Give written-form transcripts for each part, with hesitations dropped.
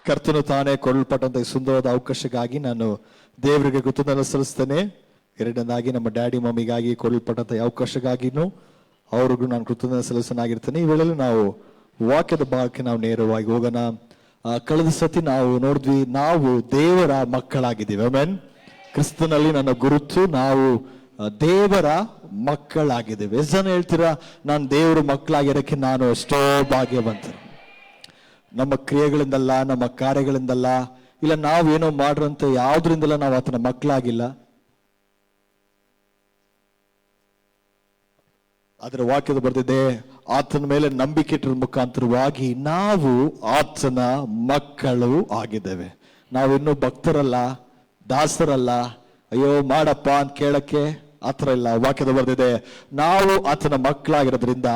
ಕರ್ತನು ತಾನೇ ಕೊಡಲ್ಪಟ್ಟಂತ ಈ ಸುಂದರವಾದ ಅವಕಾಶಕ್ಕಾಗಿ ನಾನು ದೇವರಿಗೆ ಕೃತಜ್ಞತೆ ಸಲ್ಲಿಸ್ತೇನೆ. ಎರಡನೇದಾಗಿ ನಮ್ಮ ಡ್ಯಾಡಿ ಮಮ್ಮಿಗಾಗಿ ಕೊಡಲ್ಪಟ್ಟಂತ ಈ ಅವಕಾಶಕ್ಕಾಗಿನೂ ಅವ್ರಿಗೂ ನಾನು ಕೃತಜ್ಞತೆ ಸಲ್ಲಿಸನಾಗಿರ್ತೇನೆ. ಈ ವೇಳೆಯಲ್ಲಿ ನಾವು ವಾಕ್ಯದ ಭಾಗಕ್ಕೆ ನಾವು ನೇರವಾಗಿ ಹೋಗೋಣ. ಕಳೆದ ಸತಿ ನಾವು ನೋಡಿದ್ವಿ, ನಾವು ದೇವರ ಮಕ್ಕಳಾಗಿದ್ದೀವಿ. ಆಮೆನ್. ಕ್ರಿಸ್ತನಲ್ಲಿ ನನ್ನ ಗುರುತು, ನಾವು ದೇವರ ಮಕ್ಕಳಾಗಿದ್ದೇವೆ. ಎಷ್ಟು ಜನ ಹೇಳ್ತೀರಾ, ನಾನು ದೇವರ ಮಕ್ಕಳಾಗಿರೋಕ್ಕೆ ನಾನು ಎಷ್ಟೋ ಭಾಗ್ಯವಂತ. ನಮ್ಮ ಕ್ರಿಯೆಗಳಿಂದಲ್ಲ, ನಮ್ಮ ಕಾರ್ಯಗಳಿಂದಲ್ಲ, ಇಲ್ಲ ನಾವೇನೋ ಮಾಡಿರೋಂಥ ಯಾವುದರಿಂದಲ್ಲ ನಾವು ಆತನ ಮಕ್ಕಳಾಗಿಲ್ಲ. ಅದರ ವಾಕ್ಯದ ಬರ್ದಿದೆ, ಆತನ ಮೇಲೆ ನಂಬಿಕೆ ಇಟ್ಟರ ಮುಖಾಂತರವಾಗಿ ನಾವು ಆತನ ಮಕ್ಕಳು ಆಗಿದ್ದೇವೆ. ನಾವಿನ್ನೂ ಭಕ್ತರಲ್ಲ, ದಾಸರಲ್ಲ, ಅಯ್ಯೋ ಮಾಡಪ್ಪ ಅಂತ ಕೇಳಕ್ಕೆ ಆ ಥರ ಇಲ್ಲ. ವಾಕ್ಯದ ಬರ್ದಿದೆ, ನಾವು ಆತನ ಮಕ್ಕಳಾಗಿರೋದ್ರಿಂದ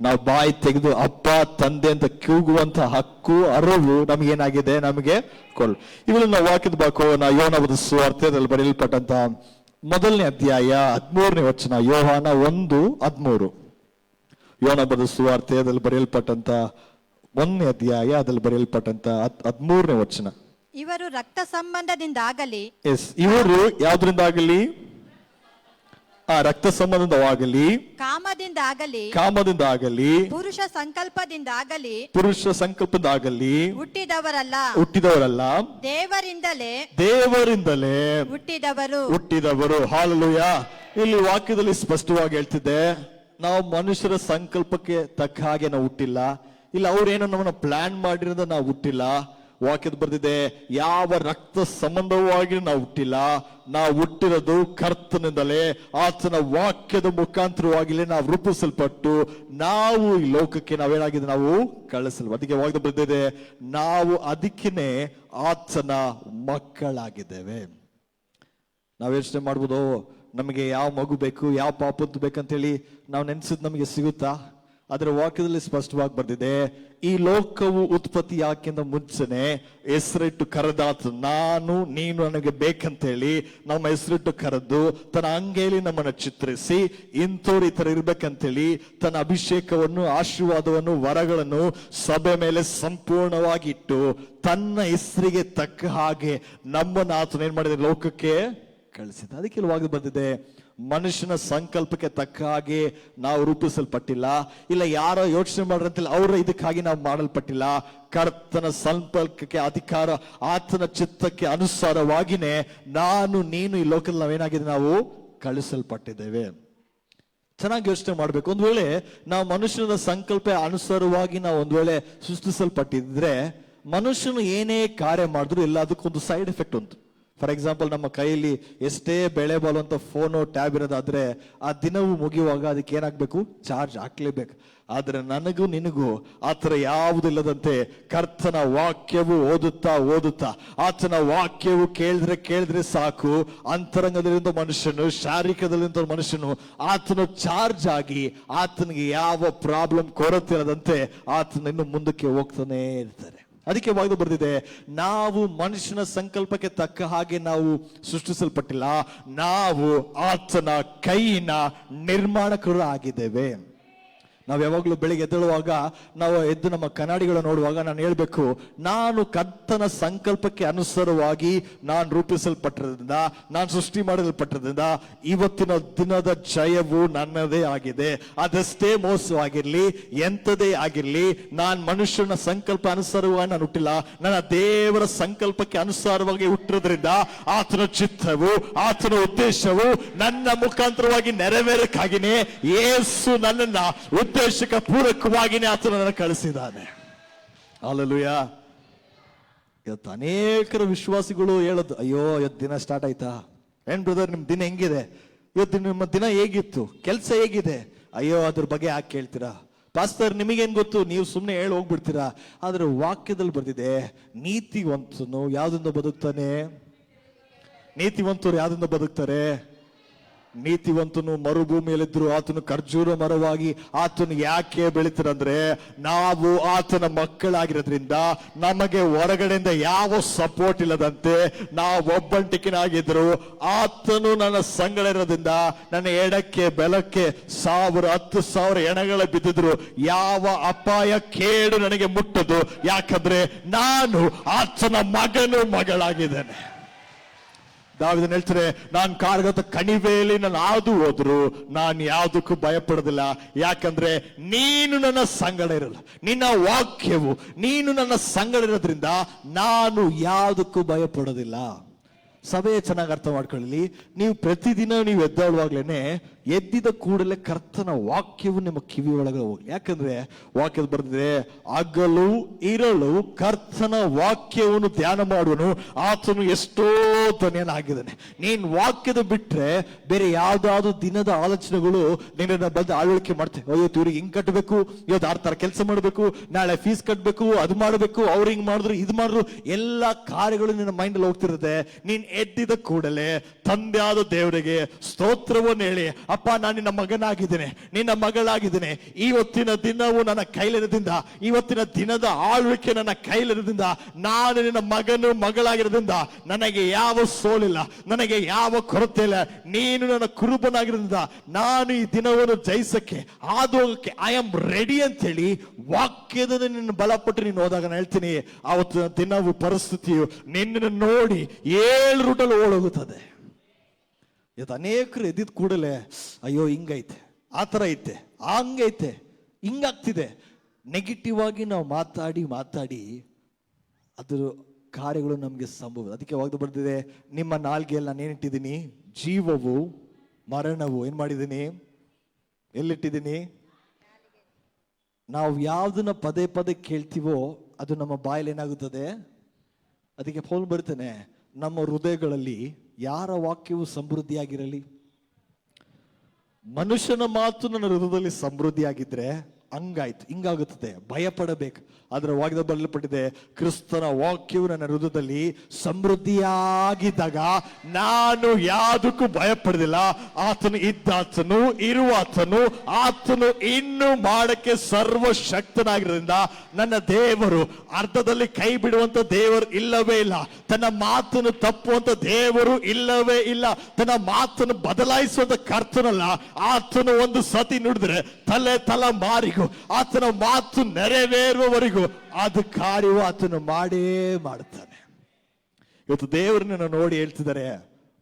ನಾವು ಬಾಯಿ ತೆಗೆದು ಅಪ್ಪ ತಂದೆ ಅಂತ ಕೂಗುವಂತ ಹಕ್ಕು ಅರಿವು ನಮಗೇನಾಗಿದೆ, ನಮಗೆ ಕೊಡು. ಇವೆಲ್ಲ ನಾವು ವಾಕ್ಯದ ಬಾಕೋನ ಯೋಹಾನನ ಸುವಾರ್ತೆಯಲ್ಲಿ ಬರೆಯಲ್ಪಟ್ಟಂತ 1ನೇ ಅಧ್ಯಾಯ 13ನೇ ವಚನ. ಯೋಹಾನ 1:13. ಯೋಹಾನನ ಸುವಾರ್ತೆಯಲ್ಲಿ ಬರೆಯಲ್ಪಟ್ಟಂತ 1ನೇ ಅಧ್ಯಾಯ ಅದಲ್ಲಿ ಬರೆಯಲ್ಪಟ್ಟಂತ 13ನೇ ವಚನ. ಇವರು ರಕ್ತ ಸಂಬಂಧದಿಂದಾಗಲಿ, ಇವರು ಯಾವ್ದ್ರಿಂದಾಗಲಿ, ರಕ್ತ ಸಂಬಂಧವಾಗಲಿ, ಕಾಮದಿಂದಾಗಲಿ, ಪುರುಷ ಸಂಕಲ್ಪದಾಗಲಿ ಹುಟ್ಟಿದವರಲ್ಲ, ದೇವರಿಂದಲೇ ಹುಟ್ಟಿದವರು. ಹಾಲೆಲೂಯಾ. ಇಲ್ಲಿ ವಾಕ್ಯದಲ್ಲಿ ಸ್ಪಷ್ಟವಾಗಿ ಹೇಳ್ತಿದ್ದೆ, ನಾವು ಮನುಷ್ಯರ ಸಂಕಲ್ಪಕ್ಕೆ ತಕ್ಕ ಹಾಗೆ ನಾವು ಹುಟ್ಟಿಲ್ಲ. ಇಲ್ಲ ಅವ್ರೇನೋ ನಮ್ಮನ್ನ ಪ್ಲಾನ್ ಮಾಡಿರೋದ ನಾವು ಹುಟ್ಟಿಲ್ಲ. ವಾಕ್ಯದ ಬರ್ದಿದೆ, ಯಾವ ರಕ್ತ ಸಂಬಂಧವಾಗಿ ನಾವು ಹುಟ್ಟಿಲ್ಲ, ನಾವು ಹುಟ್ಟಿರೋದು ಕರ್ತನಿಂದಲೇ, ಆತನ ವಾಕ್ಯದ ಮುಖಾಂತರವಾಗಿಲೇ ನಾವು ರೂಪಿಸಲ್ಪಟ್ಟು ನಾವು ಈ ಲೋಕಕ್ಕೆ ನಾವೇನಾಗಿದೆ, ನಾವು ಕಳಿಸಲ್ವ. ಅದಕ್ಕೆ ವಾಕ್ಯದ ಬರ್ದಿದೆ, ನಾವು ಅದಕ್ಕೇನೆ ಆತನ ಮಕ್ಕಳಾಗಿದ್ದೇವೆ. ನಾವು ಯೋಚನೆ ಮಾಡ್ಬೋದು, ನಮಗೆ ಯಾವ ಮಗು ಬೇಕು, ಯಾವ ಪಾಪದ್ದು ಬೇಕಂತೇಳಿ ನಾವು ನೆನೆಸಿದ್ ನಮಗೆ ಸಿಗುತ್ತಾ? ಅದರ ವಾಕ್ಯದಲ್ಲಿ ಸ್ಪಷ್ಟವಾಗಿ ಬರ್ದಿದೆ, ಈ ಲೋಕವು ಉತ್ಪತ್ತಿ ಯಾಕೆಂದ ಮುಂಚೆನೆ ಹೆಸರಿಟ್ಟು ಕರೆದಾತ, ನಾನು ನೀನು ನನಗೆ ಬೇಕಂತೇಳಿ ನಮ್ಮ ಹೆಸರಿಟ್ಟು ಕರೆದು ತನ್ನ ಅಂಗೈಲಿ ನಮ್ಮನ್ನು ಚಿತ್ರಿಸಿ ಇಂಥವ್ರು ಈ ತರ ಇರ್ಬೇಕಂತೇಳಿ ತನ್ನ ಅಭಿಷೇಕವನ್ನು, ಆಶೀರ್ವಾದವನ್ನು, ವರಗಳನ್ನು ಸಭೆ ಮೇಲೆ ಸಂಪೂರ್ಣವಾಗಿ ಇಟ್ಟು ತನ್ನ ಹೆಸರಿಗೆ ತಕ್ಕ ಹಾಗೆ ನಮ್ಮನ್ನು ಆತನ ಏನ್ ಮಾಡಿದ, ಲೋಕಕ್ಕೆ ಕಳಿಸಿದ. ಅದಕ್ಕೆ ವಾಕ್ಯ ಬಂದಿದೆ, ಮನುಷ್ಯನ ಸಂಕಲ್ಪಕ್ಕೆ ತಕ್ಕ ಹಾಗೆ ನಾವು ರೂಪಿಸಲ್ಪಟ್ಟಿಲ್ಲ. ಇಲ್ಲ ಯಾರೋ ಯೋಚನೆ ಮಾಡ್ರಂತಿಲ್ಲ, ಅವರ ಇದಕ್ಕಾಗಿ ನಾವು ಮಾಡಲ್ಪಟ್ಟಿಲ್ಲ. ಕರ್ತನ ಸಂಕಲ್ಪಕ್ಕೆ ಅಧಿಕಾರ, ಆತನ ಚಿತ್ತಕ್ಕೆ ಅನುಸಾರವಾಗಿನೇ ನಾನು ನೀನು ಈ ಲೋಕದಲ್ಲಿ ನಾವೇನಾಗಿದೆ, ನಾವು ಕಳಿಸಲ್ಪಟ್ಟಿದ್ದೇವೆ. ಚೆನ್ನಾಗಿ ಯೋಚನೆ ಮಾಡ್ಬೇಕು. ಒಂದ್ ವೇಳೆ ನಾವು ಮನುಷ್ಯನ ಸಂಕಲ್ಪ ಅನುಸಾರವಾಗಿ ನಾವು ಒಂದ್ ವೇಳೆ ಸೃಷ್ಟಿಸಲ್ಪಟ್ಟಿದ್ರೆ, ಮನುಷ್ಯನು ಏನೇ ಕಾರ್ಯ ಮಾಡಿದ್ರು ಇಲ್ಲ ಅದಕ್ಕೊಂದು ಸೈಡ್ ಎಫೆಕ್ಟ್ ಉಂಟು. ಫಾರ್ ಎಕ್ಸಾಂಪಲ್, ನಮ್ಮ ಕೈಯಲ್ಲಿ ಎಷ್ಟೇ ಬೆಳೆ ಬಾಳುವಂತ ಫೋನು, ಟ್ಯಾಬ್ ಇರೋದಾದ್ರೆ ಆ ದಿನವೂ ಮುಗಿಯುವಾಗ ಅದಕ್ಕೆ ಏನಾಗಬೇಕು, ಚಾರ್ಜ್ ಹಾಕ್ಲೇಬೇಕು. ಆದ್ರೆ ನನಗೂ ನಿನಗೂ ಆತರ ಯಾವುದಿಲ್ಲದಂತೆ ಕರ್ತನ ವಾಕ್ಯವು ಓದುತ್ತಾ ಆತನ ವಾಕ್ಯವು ಕೇಳಿದ್ರೆ ಸಾಕು, ಅಂತರಂಗದಲ್ಲಿಂದ ಮನುಷ್ಯನು, ಶಾರೀರಿಕದಲ್ಲಿಂದ ಮನುಷ್ಯನು ಆತನ ಚಾರ್ಜ್ ಆಗಿ ಆತನಿಗೆ ಯಾವ ಪ್ರಾಬ್ಲಮ್ ಕೊರತೆ ಇಲ್ಲದಂತೆ ಆತನ ಇನ್ನು ಮುಂದಕ್ಕೆ ಹೋಗ್ತಾನೆ ಇರ್ತಾರೆ. ಅದಕ್ಕೆ ವಾಕ್ಯ ಬರ್ದಿದೆ, ನಾವು ಮನುಷ್ಯನ ಸಂಕಲ್ಪಕ್ಕೆ ತಕ್ಕ ಹಾಗೆ ನಾವು ಸೃಷ್ಟಿಸಲ್ಪಟ್ಟಿಲ್ಲ, ನಾವು ಆತನ ಕೈಯಿನ ನಿರ್ಮಾಣಕರು ಆಗಿದ್ದೇವೆ. ನಾವು ಯಾವಾಗಲೂ ಬೆಳಿಗ್ಗೆ ಎದ್ದೇಳುವಾಗ ನಾವು ಎದ್ದು ನಮ್ಮ ಕನ್ನಡಿಗಳನ್ನು ನೋಡುವಾಗ ನಾನು ಹೇಳ್ಬೇಕು, ನಾನು ಕರ್ತನ ಸಂಕಲ್ಪಕ್ಕೆ ಅನುಸಾರವಾಗಿ ನಾನು ರೂಪಿಸಲ್ಪಟ್ಟಿರೋದ್ರಿಂದ, ನಾನು ಸೃಷ್ಟಿ ಮಾಡಲ್ಪಟ್ಟಿರೋದ್ರಿಂದ ಇವತ್ತಿನ ದಿನದ ಜಯವು ನನ್ನದೇ ಆಗಿದೆ. ಅದಷ್ಟೇ ಮೋಸವಾಗಿರ್ಲಿ, ಎಂಥದೇ ಆಗಿರ್ಲಿ, ನಾನು ಮನುಷ್ಯನ ಸಂಕಲ್ಪ ಅನುಸಾರವಾಗಿ ನಾನು ಹುಟ್ಟಿಲ್ಲ, ನನ್ನ ದೇವರ ಸಂಕಲ್ಪಕ್ಕೆ ಅನುಸಾರವಾಗಿ ಹುಟ್ಟಿರೋದ್ರಿಂದ ಆತನ ಚಿತ್ತವು, ಆತನ ಉದ್ದೇಶವು ನನ್ನ ಮುಖಾಂತರವಾಗಿ ನೆರವೇರಕ್ಕಾಗಿನೇ ಯೇಸು ನನ್ನನ್ನ ಉದ್ದೇಶಕ್ಕೆ ಪೂರಕವಾಗಿನೇ ಆತನನ್ನು ಕಳಿಸಿದ್ದಾನೆ. ಹಲ್ಲೆಲೂಯಾ. ಇವತ್ತು ಅನೇಕರ ವಿಶ್ವಾಸಿಗಳು ಹೇಳೋದು, ಅಯ್ಯೋ ಇವತ್ತು ದಿನ ಸ್ಟಾರ್ಟ್ ಆಯ್ತಾ, ಏನ್ ಬ್ರದರ್ ನಿಮ್ ದಿನ ಹೆಂಗಿದೆ, ಇವತ್ತು ನಿಮ್ಮ ದಿನ ಹೇಗಿತ್ತು, ಕೆಲಸ ಹೇಗಿದೆ, ಅಯ್ಯೋ ಅದ್ರ ಬಗ್ಗೆ ಯಾಕೆ ಕೇಳ್ತೀರಾ ಪಾಸ್ಟರ್, ನಿಮಗೇನ್ ಗೊತ್ತು, ನೀವು ಸುಮ್ಮನೆ ಹೇಳಿ ಹೋಗ್ಬಿಡ್ತೀರಾ. ಆದ್ರೆ ವಾಕ್ಯದಲ್ಲಿ ಬರ್ದಿದೆ, ನೀತಿವಂತನು ಯಾವ್ದಿಂದ ಬದುಕ್ತಾನೆ, ನೀತಿವಂತರು ಯಾವ್ದಿಂದ ಬದುಕ್ತಾರೆ, ನೀತಿವಂತನು ಮರುಭೂಮಿಯಲ್ಲಿದ್ರು ಆತನು ಖರ್ಜೂರ ಮರವಾಗಿ ಆತನು ಯಾಕೆ ಬೆಳಿತಾರಂದ್ರೆ ನಾವು ಆತನ ಮಕ್ಕಳಾಗಿರೋದ್ರಿಂದ ನಮಗೆ ಹೊರಗಡೆಯಿಂದ ಯಾವ ಸಪೋರ್ಟ್ ಇಲ್ಲದಂತೆ ನಾವು ಒಬ್ಬಂಟಿಕೆನಾಗಿದ್ರು ಆತನು ನನ್ನ ಸಂಗಡ ಇರೋದ್ರಿಂದ ನನ್ನ ಎಡಕ್ಕೆ ಬೆಲಕ್ಕೆ 1000-10,000 ಎಣಗಳ ಬಿದ್ದಿದ್ರು ಯಾವ ಅಪಾಯ ಕೇಡು ನನಗೆ ಮುಟ್ಟದು. ಯಾಕಂದ್ರೆ ನಾನು ಆತನ ಮಗನು ಮಗಳಾಗಿದ್ದೇನೆ. ದಾವೀದನು ಹೇಳ್ತಾರೆ, ನಾನು ಕಾರ್ಗತ ಕಣಿವೆಯಲ್ಲಿ ನಾನು ಹಾದು ಹೋದ್ರು ನಾನು ಯಾವುದಕ್ಕೂ ಭಯಪಡೋದಿಲ್ಲ. ಯಾಕಂದ್ರೆ ನೀನು ನನ್ನ ಸಂಗಡ ಇರಲ್ಲ, ನಿನ್ನ ವಾಕ್ಯವು ನೀನು ನನ್ನ ಸಂಗಡ ಇರೋದ್ರಿಂದ ನಾನು ಯಾವುದಕ್ಕೂ ಭಯಪಡೋದಿಲ್ಲ. ಸಭೆ ಚೆನ್ನಾಗಿ ಅರ್ಥ ಮಾಡ್ಕೊಳ್ಳಿ. ನೀವು ಪ್ರತಿದಿನ ನೀವು ಎದ್ದೇಳುವಾಗ್ಲೇನೆ ಎದ್ದಿದ ಕೂಡಲೇ ಕರ್ತನ ವಾಕ್ಯವು ನಿಮ್ಮ ಕಿವಿ ಒಳಗೆ ಹೋಗ್ಲಿ. ಯಾಕಂದ್ರೆ ವಾಕ್ಯದ ಬರೆದಿದೆ, ಹಗಲು ಇರಲು ಕರ್ತನ ವಾಕ್ಯವನ್ನು ಧ್ಯಾನ ಮಾಡುವನು ಆತನು ಎಷ್ಟೋ ಧನ್ಯನಾಗಿದ್ದಾನೆ. ನೀನ್ ವಾಕ್ಯದ ಬಿಟ್ರೆ ಬೇರೆ ಯಾವ್ದಾದ್ರು ದಿನದ ಆಲೋಚನೆಗಳು ನಿನ್ನ ಬಂದು ಆಳ್ವಿಕೆ ಮಾಡ್ತೇವೆ. ಇವತ್ತು ಇವ್ರಿಗೆ ಹಿಂಗ್ ಕಟ್ಟಬೇಕು, ಇವತ್ತು 6 ತರ ಕೆಲಸ ಮಾಡಬೇಕು, ನಾಳೆ ಫೀಸ್ ಕಟ್ಟಬೇಕು, ಅದು ಮಾಡಬೇಕು, ಅವ್ರು ಹಿಂಗ್ ಮಾಡಿದ್ರು ಇದು ಮಾಡಿದ್ರು, ಎಲ್ಲಾ ಕಾರ್ಯಗಳು ನಿನ್ನ ಮೈಂಡ್ ಅಲ್ಲಿ ಹೋಗ್ತಿರುತ್ತೆ. ನೀನ್ ಎದ್ದಿದ ಕೂಡಲೇ ತಂದೆಯಾದ ದೇವರಿಗೆ ಸ್ತೋತ್ರವನ್ನು ಹೇಳಿ, ಅಪ್ಪ ನಾನು ನಿನ್ನ ಮಗನಾಗಿದ್ದೇನೆ, ನಿನ್ನ ಮಗಳಾಗಿದ್ದೇನೆ, ಇವತ್ತಿನ ದಿನವು ನನ್ನ ಕೈಲಿರೋದ್ರಿಂದ, ಇವತ್ತಿನ ದಿನದ ಆಳ್ವಿಕೆ ನನ್ನ ಕೈಲಿರೋದ್ರಿಂದ, ನಾನು ನಿನ್ನ ಮಗನು ಮಗಳಾಗಿರೋದ್ರಿಂದ ನನಗೆ ಯಾವ ಸೋಲಿಲ್ಲ, ನನಗೆ ಯಾವ ಕೊರತೆ ಇಲ್ಲ. ನೀನು ನನ್ನ ಕುರುಬನಾಗಿರೋದ್ರಿಂದ ನಾನು ಈ ದಿನವನ್ನು ಜಯಿಸಕ್ಕೆ ಆದೋಗಕ್ಕೆ ಐ ಆಮ್ ರೆಡಿ ಅಂತ ಹೇಳಿ ವಾಕ್ಯದ ನಿನ್ನ ಬಲಪಟ್ಟು ನೀನು ಹೋದಾಗ ನಾನು ಹೇಳ್ತೀನಿ, ಅವತ್ತು ದಿನವು ಪರಿಸ್ಥಿತಿಯು ನಿನ್ನನ್ನು ನೋಡಿ 7 ರೂಟಲ್ಲಿ ಓಡೋಗುತ್ತದೆ. ಇವತ್ತು ಅನೇಕರು ಎದ್ದಿದ್ ಕೂಡಲೇ ಅಯ್ಯೋ ಹಿಂಗೈತೆ, ಆ ಥರ ಐತೆ, ಹಂಗೈತೆ, ಹಿಂಗಾಗ್ತಿದೆ, ನೆಗೆಟಿವ್ ಆಗಿ ನಾವು ಮಾತಾಡಿ ಅದ್ರ ಕಾರ್ಯಗಳು ನಮಗೆ ಸಂಭವ. ಅದಕ್ಕೆ ವಾಗ್ದ ಬರ್ತಿದೆ, ನಿಮ್ಮ ನಾಲ್ಗೆಯಲ್ಲಿ ನಾನು ಏನಿಟ್ಟಿದ್ದೀನಿ, ಜೀವವು ಮರಣವು ಏನ್ ಮಾಡಿದ್ದೀನಿ, ಎಲ್ಲಿಟ್ಟಿದ್ದೀನಿ. ನಾವು ಯಾವ್ದನ್ನ ಪದೇ ಪದೇ ಕೇಳ್ತೀವೋ ಅದು ನಮ್ಮ ಬಾಯಲ್ಲಿ ಏನಾಗುತ್ತದೆ. ಅದಕ್ಕೆ ಪೌಲ್ ಬರ್ತೇನೆ, ನಮ್ಮ ಹೃದಯಗಳಲ್ಲಿ ಯಾರ ವಾಕ್ಯವು ಸಮೃದ್ಧಿಯಾಗಿರಲಿ. ಮನುಷ್ಯನ ಮಾತು ನನ್ನ ಹೃದಯದಲ್ಲಿ ಸಮೃದ್ಧಿಯಾಗಿದ್ರೆ ಹಂಗಾಯ್ತು, ಹಿಂಗಾಗುತ್ತದೆ, ಭಯ ಪಡಬೇಕು. ಅದರ ವಾಕ್ಯದಲ್ಲಿ ಬರೆಯಲ್ಪಟ್ಟಿದೆ, ಕ್ರಿಸ್ತನ ವಾಕ್ಯವು ನನ್ನ ಹೃದಯದಲ್ಲಿ ಸಮೃದ್ಧಿಯಾಗಿದ್ದಾಗ ನಾನು ಯಾವುದಕ್ಕೂ ಭಯ ಪಡೆದಿಲ್ಲ. ಆತನು ಇದ್ದಾತನು, ಇರುವಾತನು, ಆತನು ಇನ್ನು ಮಾಡಕ್ಕೆ ಸರ್ವಶಕ್ತನಾಗಿರೋದ್ರಿಂದ ನನ್ನ ದೇವರು ಅರ್ಧದಲ್ಲಿ ಕೈ ಬಿಡುವಂತ ದೇವರು ಇಲ್ಲವೇ ಇಲ್ಲ. ತನ್ನ ಮಾತನ್ನು ತಪ್ಪುವಂತ ದೇವರು ಇಲ್ಲವೇ ಇಲ್ಲ. ತನ್ನ ಮಾತನ್ನು ಬದಲಾಯಿಸುವಂತ ಕರ್ತನಲ್ಲ. ಆತನು ಒಂದು ಸತಿ ನುಡಿದ್ರೆ ತಲೆ ಮಾರಿಗೂ ಆತನ ಮಾತು ನೆರವೇರುವವರೆಗೂ ಅದು ಕಾರ್ಯವು ಆತನು ಮಾಡೇ ಮಾಡುತ್ತಾನೆ. ಇವತ್ತು ದೇವರನ್ನ ನೋಡಿ ಹೇಳ್ತಿದ್ದಾರೆ,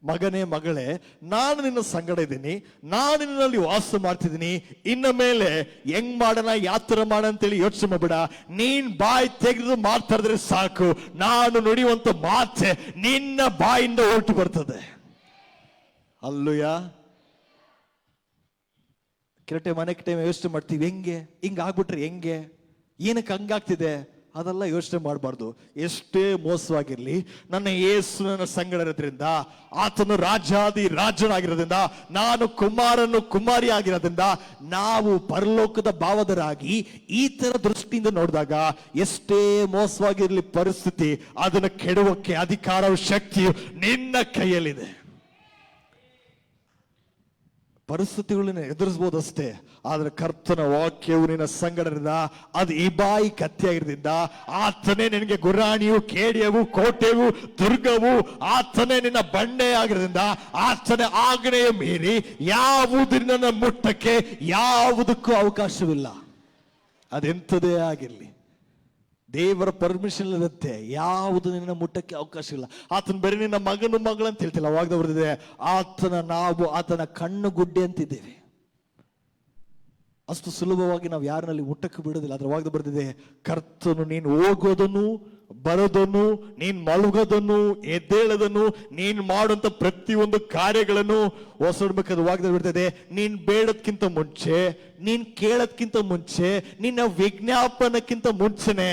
ಮಗನೇ ಮಗಳೇ, ನಾನು ನಿನ್ನ ಸಂಗಡ ಇದ್ದೀನಿ, ನಾನು ನಿನ್ನಲ್ಲಿ ವಾಸ ಮಾಡ್ತಿದ್ದೀನಿ, ಇನ್ನ ಮೇಲೆ ಹೆಂಗ್ ಮಾಡೋಣ ಯಾತ್ರ ಮಾಡ ಅಂತೇಳಿ ಯೋಚನೆ ಮಾಡಬೇಡ. ನೀನ್ ಬಾಯಿ ತೆಗೆದು ಮಾಡ್ತಾ ಇದ್ರೆ ಸಾಕು, ನಾನು ನುಡಿಯುವಂತ ಮಾತೆ ನಿನ್ನ ಬಾಯಿಂದ ಹೊರಟು ಬರ್ತದೆ. ಅಲ್ಲೂಯ ಕೆರಟೆ ಮನೆ ಟೈಮ್ ಯೋಚನೆ ಮಾಡ್ತೀವಿ, ಹಿಂಗ ಆಗ್ಬಿಟ್ರೆ ಹೆಂಗೆ, ಏನಕ್ಕೆ ಹಂಗಾಗ್ತಿದೆ, ಅದೆಲ್ಲ ಯೋಚನೆ ಮಾಡಬಾರ್ದು. ಎಷ್ಟೇ ಮೋಸವಾಗಿರ್ಲಿ, ನನ್ನ ಯೇಸು ನನ್ನ ಸಂಗಡ ಇರೋದ್ರಿಂದ, ಆತನು ರಾಜಾದಿ ರಾಜನಾಗಿರೋದ್ರಿಂದ, ನಾನು ಕುಮಾರನು ಕುಮಾರಿ ಆಗಿರೋದ್ರಿಂದ, ನಾವು ಪರಲೋಕದ ಭಾವದರಾಗಿ ಈ ತರ ದೃಷ್ಟಿಯಿಂದ ನೋಡಿದಾಗ ಎಷ್ಟೇ ಮೋಸವಾಗಿರ್ಲಿ ಪರಿಸ್ಥಿತಿ, ಅದನ್ನು ಕೆಡುವಕ್ಕೆ ಅಧಿಕಾರವು ಶಕ್ತಿಯು ನಿನ್ನ ಕೈಯಲ್ಲಿದೆ. ಪರಿಸ್ಥಿತಿಗಳನ್ನ ಎದುರಿಸಬಹುದಷ್ಟೇ, ಆದ್ರೆ ಕರ್ತನ ವಾಕ್ಯವು ನಿನ್ನ ಸಂಗಡದಿಂದ, ಅದು ಇಬಾಯಿ ಕತ್ತಿಯಾಗಿರೋದ್ರಿಂದ, ಆತನೇ ನಿನಗೆ ಗುರಾಣಿಯು, ಕೇಡಿಯವು, ಕೋಟೆಯು, ದುರ್ಗವು, ಆತನೇ ನಿನ್ನ ಬಂಡೆ ಆಗಿರೋದ್ರಿಂದ, ಆತನ ಆಜ್ಞೆಯ ಮೀರಿ ಯಾವುದನ್ನ ಮುಟ್ಟಕ್ಕೆ ಯಾವುದಕ್ಕೂ ಅವಕಾಶವಿಲ್ಲ. ಅದೆಂಥದೇ ಆಗಿರ್ಲಿ, ದೇವರ ಪರ್ಮಿಷನ್ ಇರುತ್ತೆ, ಯಾವುದು ನಿನ್ನ ಮುಟ್ಟಕ್ಕೆ ಅವಕಾಶ ಇಲ್ಲ. ಆತನ ಬೇರೆ ನಿನ್ನ ಮಗನು ಮಗಳು ಅಂತ ಹೇಳ್ತಿಲ್ಲ, ಅವಾಗ ಬರ್ದಿದೆ, ನಾವು ಆತನ ಕಣ್ಣು ಗುಡ್ಡೆ ಅಂತಿದ್ದೇವೆ. ಅಷ್ಟು ಸುಲಭವಾಗಿ ನಾವು ಯಾರನ್ನಲ್ಲಿ ಮುಟ್ಟಕ್ಕೆ ಬಿಡೋದಿಲ್ಲ. ಅದ್ರ ವಾಗ್ದ ಬರ್ದಿದೆ, ಕರ್ತನು ನೀನು ಹೋಗೋದನ್ನು ಬರೋದನ್ನು, ನೀನ್ ಮಲಗೋದನ್ನು ಎದ್ದೇಳದನ್ನು, ನೀನ್ ಮಾಡುವಂತ ಪ್ರತಿಯೊಂದು ಕಾರ್ಯಗಳನ್ನು ಹೊಸಡ್ಬೇಕಾದ ವಾಗ್ದ ಬಿಡ್ತದೆ. ನೀನ್ ಬೇಡದ್ಕಿಂತ ಮುಂಚೆ, ನೀನ್ ಕೇಳದ್ಕಿಂತ ಮುಂಚೆ, ನಿನ್ನ ವಿಜ್ಞಾಪನಕ್ಕಿಂತ ಮುಂಚೆನೆ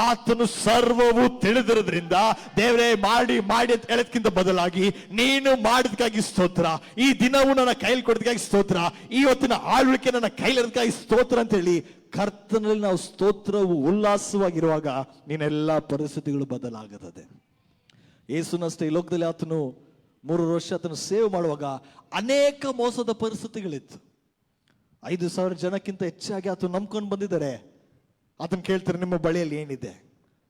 ಆತನು ಸರ್ವವು ತಿಳಿದಿರೋದ್ರಿಂದ, ದೇವರೇ ಮಾಡಿ ಅಂತ ಹೇಳೋದ್ಕಿಂತ ಬದಲಾಗಿ ನೀನು ಮಾಡಿದಕ್ಕಾಗಿ ಸ್ತೋತ್ರ, ಈ ದಿನವು ನನ್ನ ಕೈಲಿ ಕೊಡೋದಕ್ಕಾಗಿ ಸ್ತೋತ್ರ, ಇವತ್ತಿನ ಆಳ್ವಿಕೆ ನನ್ನ ಕೈಲಿರೋದಕ್ಕಾಗಿ ಸ್ತೋತ್ರ ಅಂತ ಹೇಳಿ ಕರ್ತನಲ್ಲಿ ನಾವು ಸ್ತೋತ್ರವು ಉಲ್ಲಾಸವಾಗಿರುವಾಗ ನೀನೆಲ್ಲ ಪರಿಸ್ಥಿತಿಗಳು ಬದಲಾಗುತ್ತದೆ. ಯೇಸುನಷ್ಟೇ ಈ ಲೋಕದಲ್ಲಿ ಆತನು 3 ವರ್ಷ ಆತನ ಸೇವೆ ಮಾಡುವಾಗ ಅನೇಕ ಮೋಸದ ಪರಿಸ್ಥಿತಿಗಳಿತ್ತು. 5,000 ಜನಕ್ಕಿಂತ ಹೆಚ್ಚಾಗಿ ಆತನ ನಂಬ್ಕೊಂಡು ಬಂದಿದ್ದಾರೆ. ಆತನ ಕೇಳ್ತಾರೆ, ನಿಮ್ಮ ಬಳಿಯಲ್ಲಿ ಏನಿದೆ?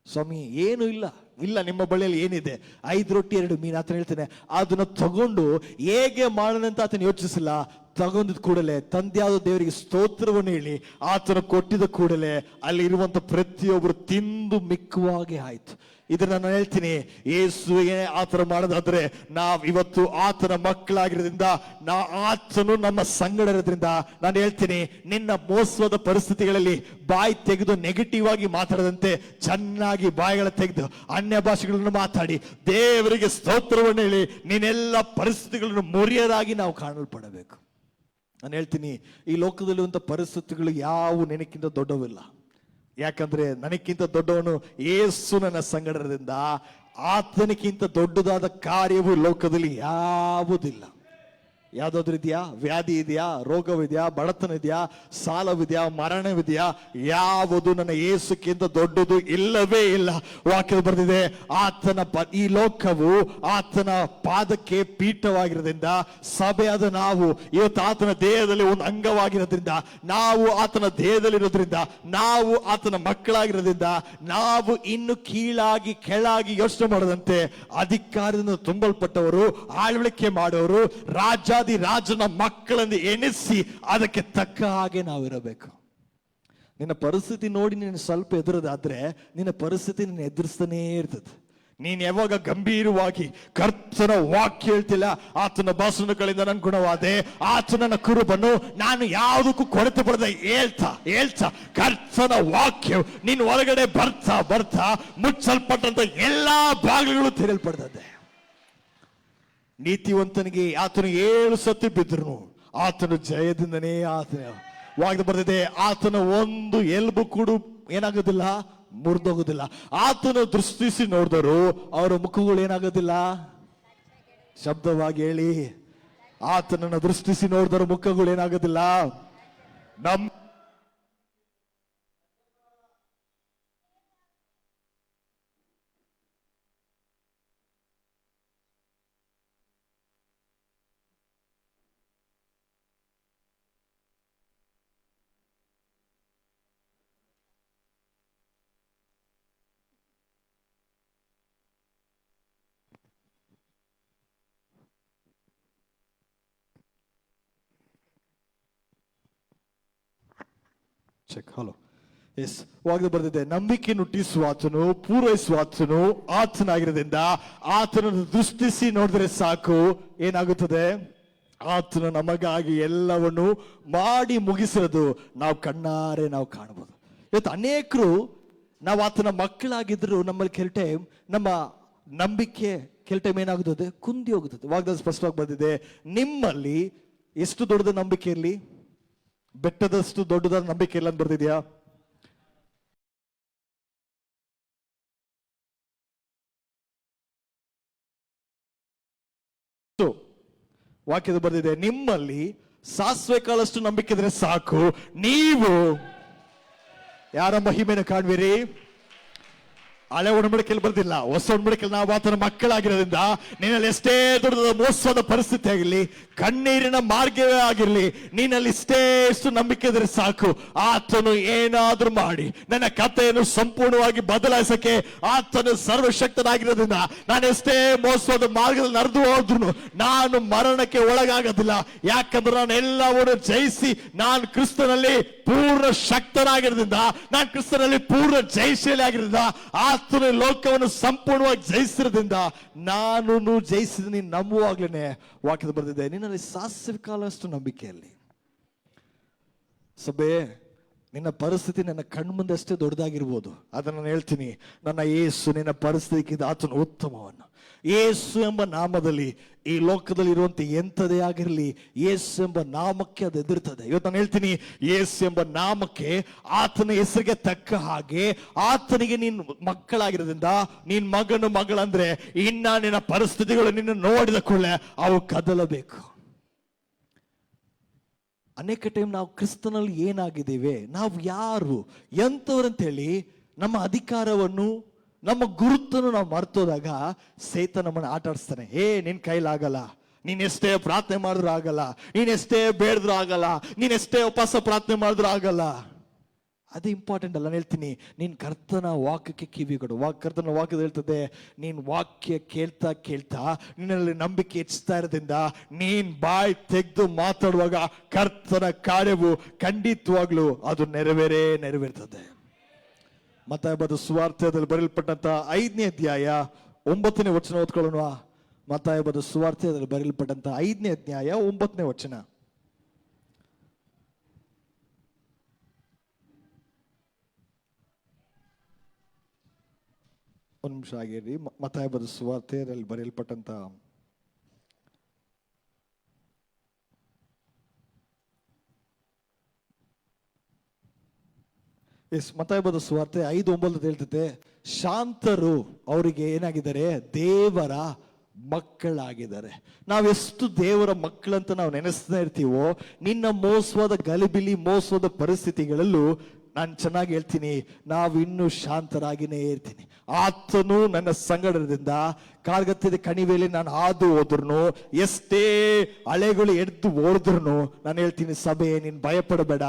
ಸ್ವಾಮಿ, ಏನು ಇಲ್ಲ. ಇಲ್ಲ, ನಿಮ್ಮ ಬಳಿಯಲ್ಲಿ ಏನಿದೆ? 5 ರೊಟ್ಟಿ 2 ಮೀನು. ಆತನ ಹೇಳ್ತಾನೆ, ಅದನ್ನ ತಗೊಂಡು ಹೇಗೆ ಮಾಡೋಣಂತ ಆತನ ಯೋಚಿಸಿಲ್ಲ. ತಗೊಂಡಿದ ಕೂಡಲೇ ತಂದೆಯಾದ ದೇವರಿಗೆ ಸ್ತೋತ್ರವನ್ನು ಹೇಳಿ ಆತನ ಕೊಟ್ಟಿದ ಕೂಡಲೇ ಅಲ್ಲಿ ಇರುವಂತ ಪ್ರತಿಯೊಬ್ಬರು ತಿಂದು ಮಿಕ್ಕುವಾಗೆ ಆಯ್ತು. ಇದನ್ನ ನಾನು ಹೇಳ್ತೀನಿ, ಯೇಸುವಿಗೆ ಆತರ ಮಾಡೋದಾದ್ರೆ ನಾವ್ ಇವತ್ತು ಆತನ ಮಕ್ಕಳಾಗಿರೋದ್ರಿಂದ, ಆತನು ನಮ್ಮ ಸಂಗಡ ಇರೋದ್ರಿಂದ ನಾನು ಹೇಳ್ತೀನಿ, ನಿನ್ನ ಮೋಸದ ಪರಿಸ್ಥಿತಿಗಳಲ್ಲಿ ಬಾಯಿ ತೆಗೆದು ನೆಗೆಟಿವ್ ಆಗಿ ಮಾತಾಡದಂತೆ ಚೆನ್ನಾಗಿ ಬಾಯಿಗಳ ತೆಗೆದು ಅನ್ಯ ಭಾಷೆಗಳನ್ನು ಮಾತಾಡಿ ದೇವರಿಗೆ ಸ್ತೋತ್ರವನ್ನು ಹೇಳಿ ನೀನೆಲ್ಲ ಪರಿಸ್ಥಿತಿಗಳನ್ನು ಮುರಿಯರಾಗಿ ನಾವು ಕಾಣಲ್ಪಡಬೇಕು. ನಾನು ಹೇಳ್ತೀನಿ, ಈ ಲೋಕದಲ್ಲಿರುವಂಥ ಪರಿಸ್ಥಿತಿಗಳು ಯಾವ ನಿನಕ್ಕಿಂತ ದೊಡ್ಡವಿಲ್ಲ. ಯಾಕಂದ್ರೆ ನನಕ್ಕಿಂತ ದೊಡ್ಡವನು ಯೇಸು ನನ್ನ ಸಂಗಡದಿಂದ. ಆತನಿಗಿಂತ ದೊಡ್ಡದಾದ ಕಾರ್ಯವು ಲೋಕದಲ್ಲಿ ಯಾವುದಿಲ್ಲ. ಯಾವ್ದಾದ್ರು ಇದೆಯಾ? ವ್ಯಾಧಿ ಇದೆಯಾ? ರೋಗವಿದೆಯಾ? ಬಡತನ ಇದೆಯಾ? ಸಾಲವಿದೆಯಾ? ಮರಣವಿದೆಯಾ? ಯಾವುದು ನನ್ನ ಯೇಸುಕ್ಕಿಂತ ದೊಡ್ಡದು ಇಲ್ಲವೇ ಇಲ್ಲ. ವಾಕ್ಯ ಬರೆದಿದೆ, ಆತನ ಈ ಲೋಕವು ಆತನ ಪಾದಕ್ಕೆ ಪೀಠವಾಗಿರೋದ್ರಿಂದ ಸಭೆಯಾದ ನಾವು ಇವತ್ತು ಆತನ ದೇಹದಲ್ಲಿ ಒಂದು ಅಂಗವಾಗಿರೋದ್ರಿಂದ, ನಾವು ಆತನ ದೇಹದಲ್ಲಿರೋದ್ರಿಂದ, ನಾವು ಆತನ ಮಕ್ಕಳಾಗಿರೋದ್ರಿಂದ ನಾವು ಇನ್ನು ಕೀಳಾಗಿ ಕೆಳಾಗಿ ಯೋಚನೆ ಮಾಡದಂತೆ ಅಧಿಕಾರದಿಂದ ತುಂಬಲ್ಪಟ್ಟವರು, ಆಳ್ವಿಕೆ ಮಾಡೋರು, ರಾಜನ ಮಕ್ಕಳೆಂದು ಎಣಿಸಿ ಅದಕ್ಕೆ ತಕ್ಕ ಹಾಗೆ ನಾವಿರಬೇಕು. ನಿನ್ನ ಪರಿಸ್ಥಿತಿ ನೋಡಿ ನೀನು ಸ್ವಲ್ಪ ಎದುರದಾದ್ರೆ ನಿನ್ನ ಪರಿಸ್ಥಿತಿ ನಿನ್ನ ಎದುರಿಸ್ತಾನೇ ಇರ್ತದೆ. ನೀನ್ ಯಾವಾಗ ಗಂಭೀರವಾಗಿ ಕರ್ತನ ವಾಕ್ಯ ಹೇಳ್ತಿಲ್ಲ, ಆತನ ಭಾಷಣಗಳಿಂದ ನನ್ ಗುಣವಾದೆ, ಆತನ ಕುರುಬನ್ನು ನಾನು ಯಾವುದಕ್ಕೂ ಕೊರತೆ ಪಡೆದ ಹೇಳ್ತಾ ಕರ್ತನ ವಾಕ್ಯ ನೀನ್ ಹೊರಗಡೆ ಬರ್ತಾ ಮುಚ್ಚಲ್ಪಟ್ಟಂತ ಎಲ್ಲಾ ಬಾಗಿಲುಗಳು ತೆರೆಯಲ್ಪಡ್ತದೆ. ನೀತಿವಂತನಿಗೆ ಆತನು 7 ಸತಿ ಬಿದ್ರು ಆತನು ಜಯದಿಂದನೇ ಆತನ ವಾಗ್ದ ಬರ್ತಿದೆ. ಆತನ ಒಂದು ಎಲುಬು ಕೂಡ ಏನಾಗೋದಿಲ್ಲ, ಮುರಿದೋಗೋದಿಲ್ಲ. ಆತನ ದೃಷ್ಟಿಸಿ ನೋಡಿದರು ಅವರ ಮುಖಗಳು ಏನಾಗೋದಿಲ್ಲ. ಶಬ್ದವಾಗಿ ಹೇಳಿ, ಆತನನ್ನು ದೃಷ್ಟಿಸಿ ನೋಡಿದರ ಮುಖಗಳು ಏನಾಗೋದಿಲ್ಲ. ಚೆಕ್ ಹಲೋ ಎಸ್ ವಾಗ್ದ ಬರ್ದಿದೆ, ನಂಬಿಕೆ ನುಟ್ಟಿಸುವಾತನು ಪೂರೈಸುವಾತನು ಆತನಾಗಿರೋದ್ರಿಂದ ಆತನನ್ನು ದೃಷ್ಟಿಸಿ ನೋಡಿದ್ರೆ ಸಾಕು. ಏನಾಗುತ್ತದೆ? ಆತನು ನಮಗಾಗಿ ಎಲ್ಲವನ್ನು ಮಾಡಿ ಮುಗಿಸಿರೋದು ನಾವು ಕಣ್ಣಾರೆ ನಾವು ಕಾಣಬಹುದು. ಇವತ್ತು ಅನೇಕರು ನಾವು ಆತನ ಮಕ್ಕಳಾಗಿದ್ರು ನಮ್ಮಲ್ಲಿ ಕೆಲ ಟೈಮ್ ನಮ್ಮ ನಂಬಿಕೆ ಕೆಲ ಟೈಮ್ ಏನಾಗುತ್ತದೆ, ಕುಂದಿ ಹೋಗುತ್ತದೆ. ವಾಗ್ದ ಸ್ಪಷ್ಟವಾಗಿ ಬಂದಿದೆ, ನಿಮ್ಮಲ್ಲಿ ಎಷ್ಟು ದೊಡ್ಡದ ನಂಬಿಕೆ ಇರಲಿ, ಬೆಟ್ಟದಷ್ಟು ದೊಡ್ಡದಾದ ನಂಬಿಕೆ ಇಲ್ಲ ಅಂತ ಬರ್ದಿದ್ಯಾ? ವಾಕ್ಯದ ಬರ್ದಿದೆ, ನಿಮ್ಮಲ್ಲಿ ಸಾಸಿವೆ ಕಾಳಷ್ಟು ನಂಬಿಕೆ ಇದ್ರೆ ಸಾಕು, ನೀವು ಯಾರ ಮಹಿಮೆನ ಕಾಣ್ವಿರಿ. ಹಳೆ ಒಡಂಬಡಿಕೆಯಲ್ಲಿ ಬರ್ದಿಲ್ಲ, ಹೊಸ ಒಡಂಬಡಿಕೆಯಲ್ಲಿ ನಾವು ಆತನ ಮಕ್ಕಳಾಗಿರೋದ್ರಿಂದ ನಿನ್ನಲ್ಲಿ ಎಷ್ಟೇ ದೊಡ್ಡದ ಮೋಸದ ಪರಿಸ್ಥಿತಿ ಆಗಿರ್ಲಿ, ಕಣ್ಣೀರಿನ ಮಾರ್ಗವೇ ಆಗಿರ್ಲಿ, ನೀನಲ್ಲಿ ಇಷ್ಟು ನಂಬಿಕೆ ಇದ್ರೆ ಸಾಕು, ಆತನು ಏನಾದ್ರೂ ಮಾಡಿ ನನ್ನ ಕಥೆಯನ್ನು ಸಂಪೂರ್ಣವಾಗಿ ಬದಲಾಯಿಸಕ್ಕೆ ಆತನು ಸರ್ವಶಕ್ತನಾಗಿರೋದ್ರಿಂದ ನಾನು ಎಷ್ಟೇ ಮೋಸದ ಮಾರ್ಗದಲ್ಲಿ ನಡೆದು ಹೋದ್ರು ನಾನು ಮರಣಕ್ಕೆ ಒಳಗಾಗೋದಿಲ್ಲ. ಯಾಕಂದ್ರೆ ನಾನು ಎಲ್ಲವನ್ನು ಜಯಿಸಿ ನಾನು ಕ್ರಿಸ್ತನಲ್ಲಿ ಪೂರ್ಣ ಶಕ್ತನಾಗಿರೋದ್ರಿಂದ, ನಾನು ಕ್ರಿಸ್ತನಲ್ಲಿ ಪೂರ್ಣ ಜಯಶೀಲಿ ಆಗಿರೋದ್ರಿಂದ, ಆತನ ಲೋಕವನ್ನು ಸಂಪೂರ್ಣವಾಗಿ ಜಯಿಸಿರೋದ್ರಿಂದ ನಾನು ಜಯಿಸಿದ ನೀನು ನಂಬುವಾಗ್ಲೇನೆ ವಾಕ್ಯದ ಬರ್ದಿದೆ, ನಿನ್ನಲ್ಲಿ ಸಾಸಿವೆ ಕಾಲಷ್ಟು ನಂಬಿಕೆಯಲ್ಲಿ. ಸಭೆ, ನಿನ್ನ ಪರಿಸ್ಥಿತಿ ನನ್ನ ಕಣ್ಮುಂದೆ ಅಷ್ಟೇ ದೊಡ್ಡದಾಗಿರ್ಬೋದು, ಅದನ್ನು ನಾನು ಹೇಳ್ತೀನಿ, ನನ್ನ ಯೇಸು ನಿನ್ನ ಪರಿಸ್ಥಿತಿಗಿಂತ ಆತನು ಉತ್ತಮವನ್ನು. ಯೇಸು ಎಂಬ ನಾಮದಲ್ಲಿ ಈ ಲೋಕದಲ್ಲಿ ಇರುವಂತೆ ಎಂಥದೇ ಆಗಿರಲಿ, ಯೇಸು ಎಂಬ ನಾಮಕ್ಕೆ ಅದು ಎದುರ್ತದೆ. ಇವತ್ತು ನಾನು ಹೇಳ್ತೀನಿ, ಯೇಸು ಎಂಬ ನಾಮಕ್ಕೆ, ಆತನ ಹೆಸರಿಗೆ ತಕ್ಕ ಹಾಗೆ ಆತನಿಗೆ ನೀನು ಮಕ್ಕಳಾಗಿರೋದ್ರಿಂದ, ನೀನ್ ಮಗನು ಮಗಳಂದ್ರೆ ಇನ್ನ ನಿನ್ನ ಪರಿಸ್ಥಿತಿಗಳು ನಿನ್ನ ನೋಡಿದ ಕೂಡಲೇ ಅವು ಕದಲಬೇಕು. ಅನೇಕ ಟೈಮ್ ನಾವು ಕ್ರಿಸ್ತನಲ್ಲಿ ಏನಾಗಿದ್ದೇವೆ, ನಾವು ಯಾರು ಎಂಥವ್ರಂತೇಳಿ ನಮ್ಮ ಅಧಿಕಾರವನ್ನು ನಮ್ಮ ಗುರುತನ್ನು ನಾವು ಮರ್ತೋದಾಗ ಸೈತಾನ ನಮ್ಮನ್ನು ಆಟ ಆಡಿಸ್ತಾನೆ. ನಿನ್ ಕೈಲಾಗಲ್ಲ, ನೀನ್ ಎಷ್ಟೇ ಪ್ರಾರ್ಥನೆ ಮಾಡಿದ್ರು ಆಗಲ್ಲ, ನೀನ್ ಎಷ್ಟೇ ಬೇಡಿದ್ರು ಆಗಲ್ಲ, ನೀನ್ ಎಷ್ಟೇ ಉಪವಾಸ ಪ್ರಾರ್ಥನೆ ಮಾಡಿದ್ರು ಆಗಲ್ಲ. ಅದು ಇಂಪಾರ್ಟೆಂಟ್ ಅಲ್ಲ. ನಾನು ಹೇಳ್ತೀನಿ, ನೀನ್ ಕರ್ತನ ವಾಕ್ಯಕ್ಕೆ ಕಿವಿಗೊಡು. ಕರ್ತನ ವಾಕ್ಯದ ಹೇಳ್ತದೆ, ನೀನ್ ವಾಕ್ಯ ಕೇಳ್ತಾ ಕೇಳ್ತಾ ನಿನ್ನಲ್ಲಿ ನಂಬಿಕೆ ಹೆಚ್ಚುತ್ತಾ ಇರೋದ್ರಿಂದ ನೀನ್ ಬಾಯಿ ತೆಗೆದು ಮಾತಾಡುವಾಗ ಕರ್ತನ ಕಾರ್ಯವು ಖಂಡಿತವಾಗ್ಲೂ ಅದು ನೆರವೇರ್ತದೆ. ಮತ್ತಾಯ ಬರೆದ ಸುವಾರ್ತೆಯಲ್ಲಿ ಬರೆಯಲ್ಪಟ್ಟಂತ 5ನೇ ಅಧ್ಯಾಯ 9ನೇ ವಚನ ಓದ್ಕೊಳ್ಳೋಣ. ಮತ್ತಾಯ ಬರೆದ ಸುವಾರ್ತೆಯಲ್ಲಿ ಬರೆಯಲ್ಪಟ್ಟಂತ 5ನೇ ಅಧ್ಯಾಯ 9ನೇ ವಚನ. ಒಂದು ನಿಮಿಷ ಆಗಿರಿ. ಮತ್ತಾಯ ಬರೆದ ಸುವಾರ್ತೆಯಲ್ಲಿ ಬರೆಯಲ್ಪಟ್ಟಂತ ಮತ್ತಾಯ ಬರೆದ ಸುವಾರ್ತೆ 5:9 ಹೇಳ್ತದೆ, ಶಾಂತರು ಅವರಿಗೆ ಏನಾಗಿದ್ದಾರೆ, ದೇವರ ಮಕ್ಕಳಾಗಿದ್ದಾರೆ. ನಾವೆಷ್ಟು ದೇವರ ಮಕ್ಕಳಂತ ನಾವು ನೆನೆಸ್ತಾ ಇರ್ತೀವೋ, ನಿನ್ನ ಮೋಸವಾದ ಗಲಿಬಿಲಿ ಮೋಸವಾದ ಪರಿಸ್ಥಿತಿಗಳಲ್ಲೂ ನಾನು ಚೆನ್ನಾಗಿ ಹೇಳ್ತೀನಿ, ನಾವು ಇನ್ನೂ ಶಾಂತರಾಗಿನೇ ಇರ್ತೀನಿ. ಆತನು ನನ್ನ ಸಂಗಡದಿಂದ ಕಾರ್ಗತ್ತದ ಕಣಿವೆಯಲ್ಲಿ ನಾನು ಹಾದು ಹೋದ್ರು, ಎಷ್ಟೇ ಅಲೆಗಳು ಎದ್ದು ಓಡಿದ್ರು ನಾನು ಹೇಳ್ತೀನಿ, ಸಭೆ ನೀನ್ ಭಯಪಡಬೇಡ.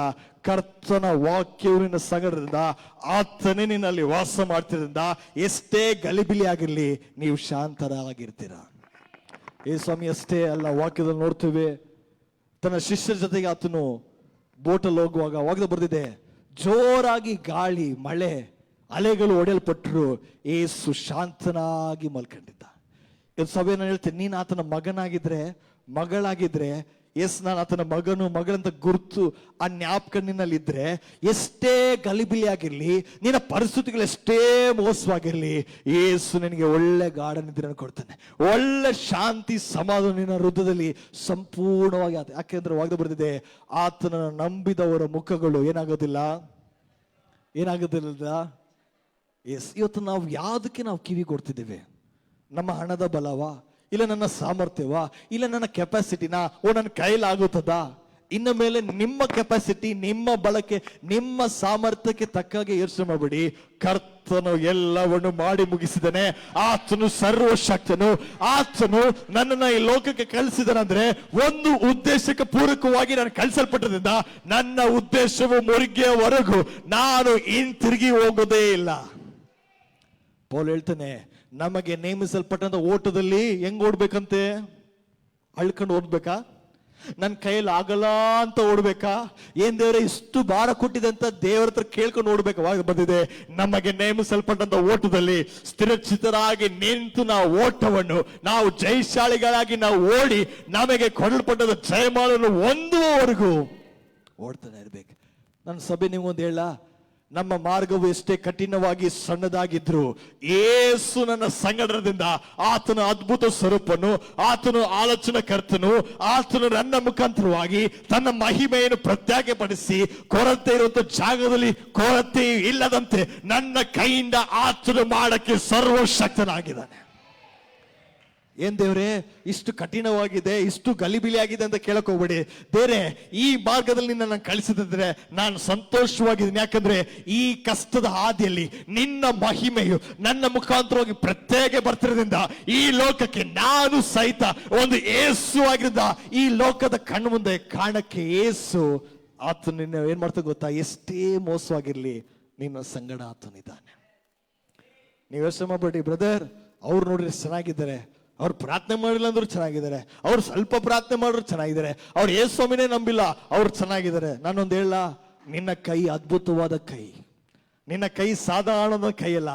ಕರ್ತನ ವಾಕ್ಯವು ನಿನ್ನ ಸಂಗಡದಿಂದ, ಆತನೇ ನಿನ್ನಲ್ಲಿ ವಾಸ ಮಾಡ್ತಿದ್ರಿಂದ ಎಷ್ಟೇ ಗಲಿಬಿಲಿ ಆಗಿರ್ಲಿ ನೀವು ಶಾಂತರಾಗಿರ್ತೀರ. ಸ್ವಾಮಿ ಅಷ್ಟೇ ಅಲ್ಲ, ವಾಕ್ಯದಲ್ಲಿ ನೋಡ್ತೇವೆ, ತನ್ನ ಶಿಷ್ಯರ ಜೊತೆಗೆ ಆತನು ಬೋಟಲ್ಲಿ ಹೋಗುವಾಗ ವಾಕ್ಯದ ಬರ್ದಿದೆ, ಜೋರಾಗಿ ಗಾಳಿ ಮಳೆ ಅಲೆಗಳು ಒಡೆಯಲ್ಪಟ್ಟರು, ಏಸು ಶಾಂತನಾಗಿ ಮಲ್ಕೊಂಡಿದ್ದ. ಇವತ್ತು ಸಭೆ ನಾನು ಹೇಳ್ತೇನೆ, ನೀನು ಆತನ ಮಗನಾಗಿದ್ರೆ ಮಗಳಾಗಿದ್ರೆ, ನಾನು ಆತನ ಮಗನು ಮಗಳಂತ ಗುರುತು ಆ ಜ್ಞಾಪಕ ನಿನ್ನಲ್ಲಿದ್ರೆ, ಎಷ್ಟೇ ಗಲಿಬಿಲಿ ಆಗಿರ್ಲಿ, ನಿನ್ನ ಪರಿಸ್ಥಿತಿಗಳು ಎಷ್ಟೇ ಮೋಸವಾಗಿರ್ಲಿ, ಏಸು ನಿನಗೆ ಒಳ್ಳೆ ಗಾಢ ನಿದ್ರೆಯನ್ನು ಕೊಡ್ತಾನೆ, ಒಳ್ಳೆ ಶಾಂತಿ ಸಮಾಧಾನ ನಿನ್ನ ಹೃದಯದಲ್ಲಿ ಸಂಪೂರ್ಣವಾಗಿ. ಯಾಕೆಂದ್ರೆ ವಾಗ್ದ ಬರ್ದಿದೆ, ಆತನ ನಂಬಿದವರ ಮುಖಗಳು ಏನಾಗೋದಿಲ್ಲ. ಇವತ್ತು ನಾವು ಯಾವುದಕ್ಕೆ ನಾವು ಕಿವಿ ಕೊಡ್ತಿದ್ದೇವೆ? ನಮ್ಮ ಹಣದ ಬಲವಾ, ಇಲ್ಲ ನನ್ನ ಸಾಮರ್ಥ್ಯವಾ, ಇಲ್ಲ ನನ್ನ ಕೆಪಾಸಿಟಿನಾ, ನನ್ನ ಕೈಲಾಗುತ್ತದಾ? ಇನ್ನು ಮೇಲೆ ನಿಮ್ಮ ಕೆಪಾಸಿಟಿ, ನಿಮ್ಮ ಬಳಕೆ, ನಿಮ್ಮ ಸಾಮರ್ಥ್ಯಕ್ಕೆ ತಕ್ಕಾಗೆ ಯೋಚನೆ ಮಾಡಬೇಡಿ. ಕರ್ತನು ಎಲ್ಲವನ್ನು ಮಾಡಿ ಮುಗಿಸಿದನೆ. ಆತನು ಸರ್ವಶಕ್ತನು. ಆತನು ನನ್ನನ್ನ ಈ ಲೋಕಕ್ಕೆ ಕಳಿಸಿದನಂದ್ರೆ ಒಂದು ಉದ್ದೇಶಕ್ಕೆ ಪೂರಕವಾಗಿ ನಾನು ಕಳಿಸಲ್ಪಟ್ಟದ್ರಿಂದ ನನ್ನ ಉದ್ದೇಶವು ಮುರಿಗೆಯವರೆಗೂ ನಾನು ಹಿಂತಿರುಗಿ ಹೋಗೋದೇ ಇಲ್ಲ. ಪೌಲ್ ಹೇಳ್ತಾನೆ, ನಮಗೆ ನೇಮಿಸಲ್ಪಟ್ಟಂತ ಓಟದಲ್ಲಿ ಹೆಂಗ್ ಓಡ್ಬೇಕಂತೆ? ಅಳ್ಕೊಂಡು ಓಡ್ಬೇಕಾ? ನನ್ನ ಕೈಯಲ್ಲಿ ಆಗಲ್ಲ ಅಂತ ಓಡ್ಬೇಕಾ? ಏನ್ ದೇವರೇ ಇಷ್ಟು ಭಾರ ಕೊಟ್ಟಿದೆ ಅಂತ ದೇವರ ಹತ್ರ ಕೇಳ್ಕೊಂಡು ಓಡ್ಬೇಕಾಗ ಬಂದಿದೆ. ನಮಗೆ ನೇಮಿಸಲ್ಪಟ್ಟಂತ ಓಟದಲ್ಲಿ ಸ್ಥಿರಚಿತರಾಗಿ ನಿಂತು ನಾವು ಓಟವನ್ನು ನಾವು ಜಯಶಾಲಿಗಳಾಗಿ ನಾವು ಓಡಿ ನಮಗೆ ಕೊಡಲ್ಪಟ್ಟದ ಜಯಮಾಲನ್ನು ಹೊಂದುವವರೆಗೂ ಓಡ್ತಾನೆ ಇರ್ಬೇಕು. ನನ್ನ ಸಭೆ ನಿಮ್ಗೊಂದು ಹೇಳ, ನಮ್ಮ ಮಾರ್ಗವು ಎಷ್ಟೇ ಕಠಿಣವಾಗಿ ಸಣ್ಣದಾಗಿದ್ರು, ಏಸು ನನ್ನ ಸಂಗಡದಿಂದ, ಆತನ ಅದ್ಭುತ ಸ್ವರೂಪನು, ಆತನು ಆಲೋಚನಾ ಕರ್ತನು, ಆತನು ನನ್ನ ಮುಖಾಂತರವಾಗಿ ತನ್ನ ಮಹಿಮೆಯನ್ನು ಪ್ರತ್ಯೇಕಪಡಿಸಿ ಕೊರತೆ ಇರುವಂತ ಜಾಗದಲ್ಲಿ ಕೊರತೆ ಇಲ್ಲದಂತೆ ನನ್ನ ಕೈಯಿಂದ ಆತನು ಮಾಡಕ್ಕೆ ಸರ್ವಶಕ್ತನಾಗಿದ್ದಾನೆ. ಏನ್ ದೇವ್ರೆ ಇಷ್ಟು ಕಠಿಣವಾಗಿದೆ, ಇಷ್ಟು ಗಲಿಬಿಲಿ ಆಗಿದೆ ಅಂತ ಕೇಳಕ್ ಹೋಗ್ಬೇಡಿ. ದೇವ್ರೆ ಈ ಮಾರ್ಗದಲ್ಲಿ ನಿನ್ನ ಕಳಿಸಿದ್ರೆ ನಾನು ಸಂತೋಷವಾಗಿದ್ದೀನಿ. ಯಾಕಂದ್ರೆ ಈ ಕಷ್ಟದ ಹಾದಿಯಲ್ಲಿ ನಿನ್ನ ಮಹಿಮೆಯು ನನ್ನ ಮುಖಾಂತರವಾಗಿ ಪ್ರತ್ಯೇಕ ಬರ್ತಿರೋದ್ರಿಂದ ಈ ಲೋಕಕ್ಕೆ ನಾನು ಸಹಿತ ಒಂದು ಏಸು ಆಗಿದ್ದ ಈ ಲೋಕದ ಕಣ್ಣು ಮುಂದೆ ಕಾಣಕ್ಕೆ ಏಸು ಆತ ನಿನ್ನ ಏನ್ ಮಾಡ್ತಾ ಗೊತ್ತಾ? ಎಷ್ಟೇ ಮೋಸವಾಗಿರ್ಲಿ ನಿನ್ನ ಸಂಗಡ ಆತನಿದ್ದಾನೆ. ನೀವು ಯೋಚನೆ ಮಾಡ್ಬೇಡಿ, ಬ್ರದರ್ ಅವ್ರು ನೋಡ್ರಿ ಚೆನ್ನಾಗಿದ್ದಾರೆ, ಅವ್ರು ಪ್ರಾರ್ಥನೆ ಮಾಡಿಲ್ಲ ಅಂದ್ರೂ ಚೆನ್ನಾಗಿದ್ದಾರೆ, ಅವ್ರು ಸ್ವಲ್ಪ ಪ್ರಾರ್ಥನೆ ಮಾಡಿದ್ರು ಚೆನ್ನಾಗಿದ್ದಾರೆ, ಅವ್ರು ಯೇಸು ಸ್ವಾಮಿನೇ ನಂಬಿಲ್ಲ ಅವ್ರು ಚೆನ್ನಾಗಿದ್ದಾರೆ. ನಾನೊಂದು ಹೇಳ, ನಿನ್ನ ಕೈ ಅದ್ಭುತವಾದ ಕೈ, ನಿನ್ನ ಕೈ ಸಾಧಾರಣ ಕೈಯಲ್ಲ,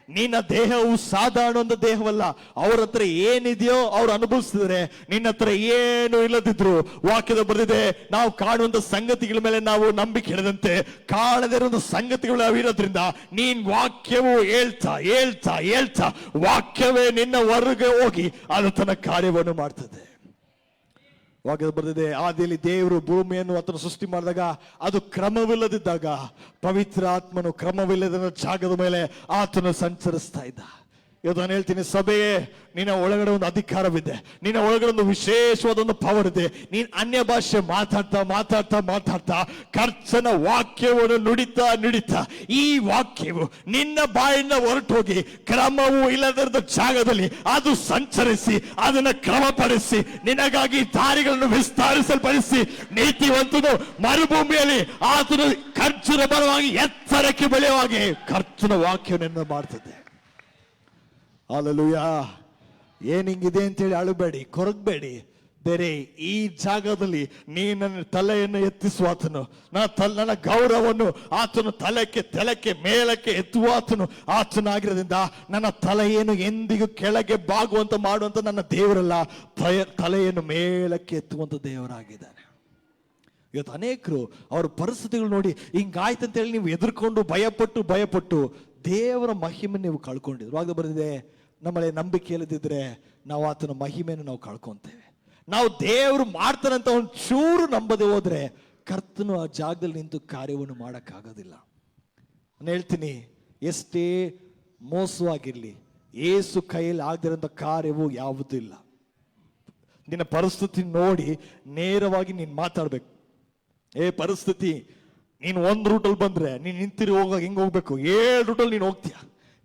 ನಿನ್ನ ದೇಹವು ಸಾಧಾರಣ ದೇಹವಲ್ಲ. ಅವ್ರ ಹತ್ರ ಏನಿದೆಯೋ ಅವ್ರು ಅನುಭವಿಸಿದ್ರೆ, ನಿನ್ನ ಹತ್ರ ಏನು ಇಲ್ಲದಿದ್ರು ವಾಕ್ಯದ ಬರೆದಿದೆ, ನಾವು ಕಾಣುವಂತ ಸಂಗತಿಗಳ ಮೇಲೆ ನಾವು ನಂಬಿಕೆ ಇಡದಂತೆ ಕಾಣದೇ ಇರುವಂತ ಸಂಗತಿಗಳು ಇರೋದ್ರಿಂದ ನೀನ್ ವಾಕ್ಯವು ಹೇಳ್ತಾ ಹೇಳ್ತಾ ಹೇಳ್ತಾ ವಾಕ್ಯವೇ ನಿನ್ನ ಹೊರಗೆ ಹೋಗಿ ಅದು ತನ್ನ ಕಾರ್ಯವನ್ನು ಮಾಡ್ತದೆ. ವಾಕ್ಯದ ಬರೆದಿದೆ, ಆದಿಯಲ್ಲಿ ದೇವರು ಭೂಮಿಯನ್ನು ಆತನು ಸೃಷ್ಟಿ ಮಾಡಿದಾಗ ಅದು ಕ್ರಮವಿಲ್ಲದಿದ್ದಾಗ ಪವಿತ್ರ ಆತ್ಮನು ಕ್ರಮವಿಲ್ಲದ ಜಾಗದ ಮೇಲೆ ಆತನು ಸಂಚರಿಸ್ತಾ ಇದ್ದ. ಇವತ್ತು ನಾನು ಹೇಳ್ತೀನಿ, ಸಭೆಯೇ ನಿನ್ನ ಒಳಗಡೆ ಒಂದು ಅಧಿಕಾರವಿದೆ, ನಿನ್ನ ಒಳಗಡೆ ಒಂದು ವಿಶೇಷವಾದ ಒಂದು ಪವರ್ ಇದೆ. ನೀನ್ ಅನ್ಯ ಭಾಷೆ ಮಾತಾಡ್ತಾ ಮಾತಾಡ್ತಾ ಮಾತಾಡ್ತಾ ಕರ್ತನ ವಾಕ್ಯವನ್ನು ನುಡಿತಾ ಈ ವಾಕ್ಯವು ನಿನ್ನ ಬಾಯಿಂದ ಹೊರಟೋಗಿ ಕ್ರಮವು ಇಲ್ಲದ ಜಾಗದಲ್ಲಿ ಅದು ಸಂಚರಿಸಿ ಅದನ್ನು ಕ್ರಮಪಡಿಸಿ ನಿನಗಾಗಿ ದಾರಿಗಳನ್ನು ವಿಸ್ತರಿಸಲ್ಪಡಿಸಿ ನೀತಿವಂತನು ಮರುಭೂಮಿಯಲ್ಲಿ ಆತನು ಖರ್ಜೂರ ಬಲವಾಗಿ ಎತ್ತರಕ್ಕೆ ಬೆಳೆಯುವಾಗೆ ಕರ್ತನ ವಾಕ್ಯವನ್ನು ಮಾಡ್ತದೆ. ಹಲ್ಲೆಲೂಯಾ. ಏನ್ ಹಿಂಗಿದೆ ಅಂತೇಳಿ ಅಳಬೇಡಿ, ಕೊರಗಬೇಡಿ. ಬೇರೆ ಈ ಜಾಗದಲ್ಲಿ ನೀ ನನ್ನ ತಲೆಯನ್ನು ಎತ್ತಿಸುವಾತನು, ನನ್ನ ಗೌರವವನ್ನು ಆತನು ತಲೆಕ್ಕೆ ಮೇಲಕ್ಕೆ ಎತ್ತುವಾತನು ಆತನಾಗಿರೋದ್ರಿಂದ ನನ್ನ ತಲೆಯನ್ನು ಎಂದಿಗೂ ಕೆಳಗೆ ಬಾಗುವಂತ ಮಾಡುವಂತ ನನ್ನ ದೇವರಲ್ಲ, ತಲೆಯನ್ನು ಮೇಲಕ್ಕೆ ಎತ್ತುವಂತ ದೇವರಾಗಿದ್ದಾನೆ. ಇವತ್ತು ಅನೇಕರು ಅವ್ರ ಪರಿಸ್ಥಿತಿಗಳು ನೋಡಿ ಹಿಂಗಾಯ್ತಂತೇಳಿ ನೀವು ಎದುರ್ಕೊಂಡು ಭಯಪಟ್ಟು ದೇವರ ಮಹಿಮೆ ನೀವು ಕಳ್ಕೊಂಡಿದ್ರು. ಆಗ ಬರೆದಿದೆ, ನಮ್ಮಲ್ಲಿ ನಂಬಿಕೆ ಇಲ್ಲದಿದ್ರೆ ನಾವು ಆತನ ಮಹಿಮೆಯನ್ನು ನಾವು ಕಳ್ಕೊಂತೇವೆ. ನಾವು ದೇವರು ಮಾಡ್ತಾರಂತ ಒಂದು ಚೂರು ನಂಬದೆ ಹೋದ್ರೆ ಕರ್ತನು ಆ ಜಾಗದಲ್ಲಿ ನಿಂತು ಕಾರ್ಯವನ್ನು ಮಾಡೋಕ್ಕಾಗೋದಿಲ್ಲ. ನಾನು ಹೇಳ್ತೀನಿ, ಎಷ್ಟೇ ಮೋಸವಾಗಿರ್ಲಿ ಏಸು ಕೈಯಲ್ಲಿ ಆಗದಿರೋಂಥ ಕಾರ್ಯವು ಯಾವುದೂ ಇಲ್ಲ. ನಿನ್ನ ಪರಿಸ್ಥಿತಿ ನೋಡಿ ನೇರವಾಗಿ ನೀನು ಮಾತಾಡ್ಬೇಕು. ಪರಿಸ್ಥಿತಿ, ನೀನು ಒಂದು ರೂಟಲ್ಲಿ ಬಂದ್ರೆ ನೀನು ನಿಂತಿರಿ ಹೋಗಾಗ ಹೆಂಗ್ ಹೋಗ್ಬೇಕು, 7 ರೂಟಲ್ಲಿ ನೀನು ಹೋಗ್ತೀಯ.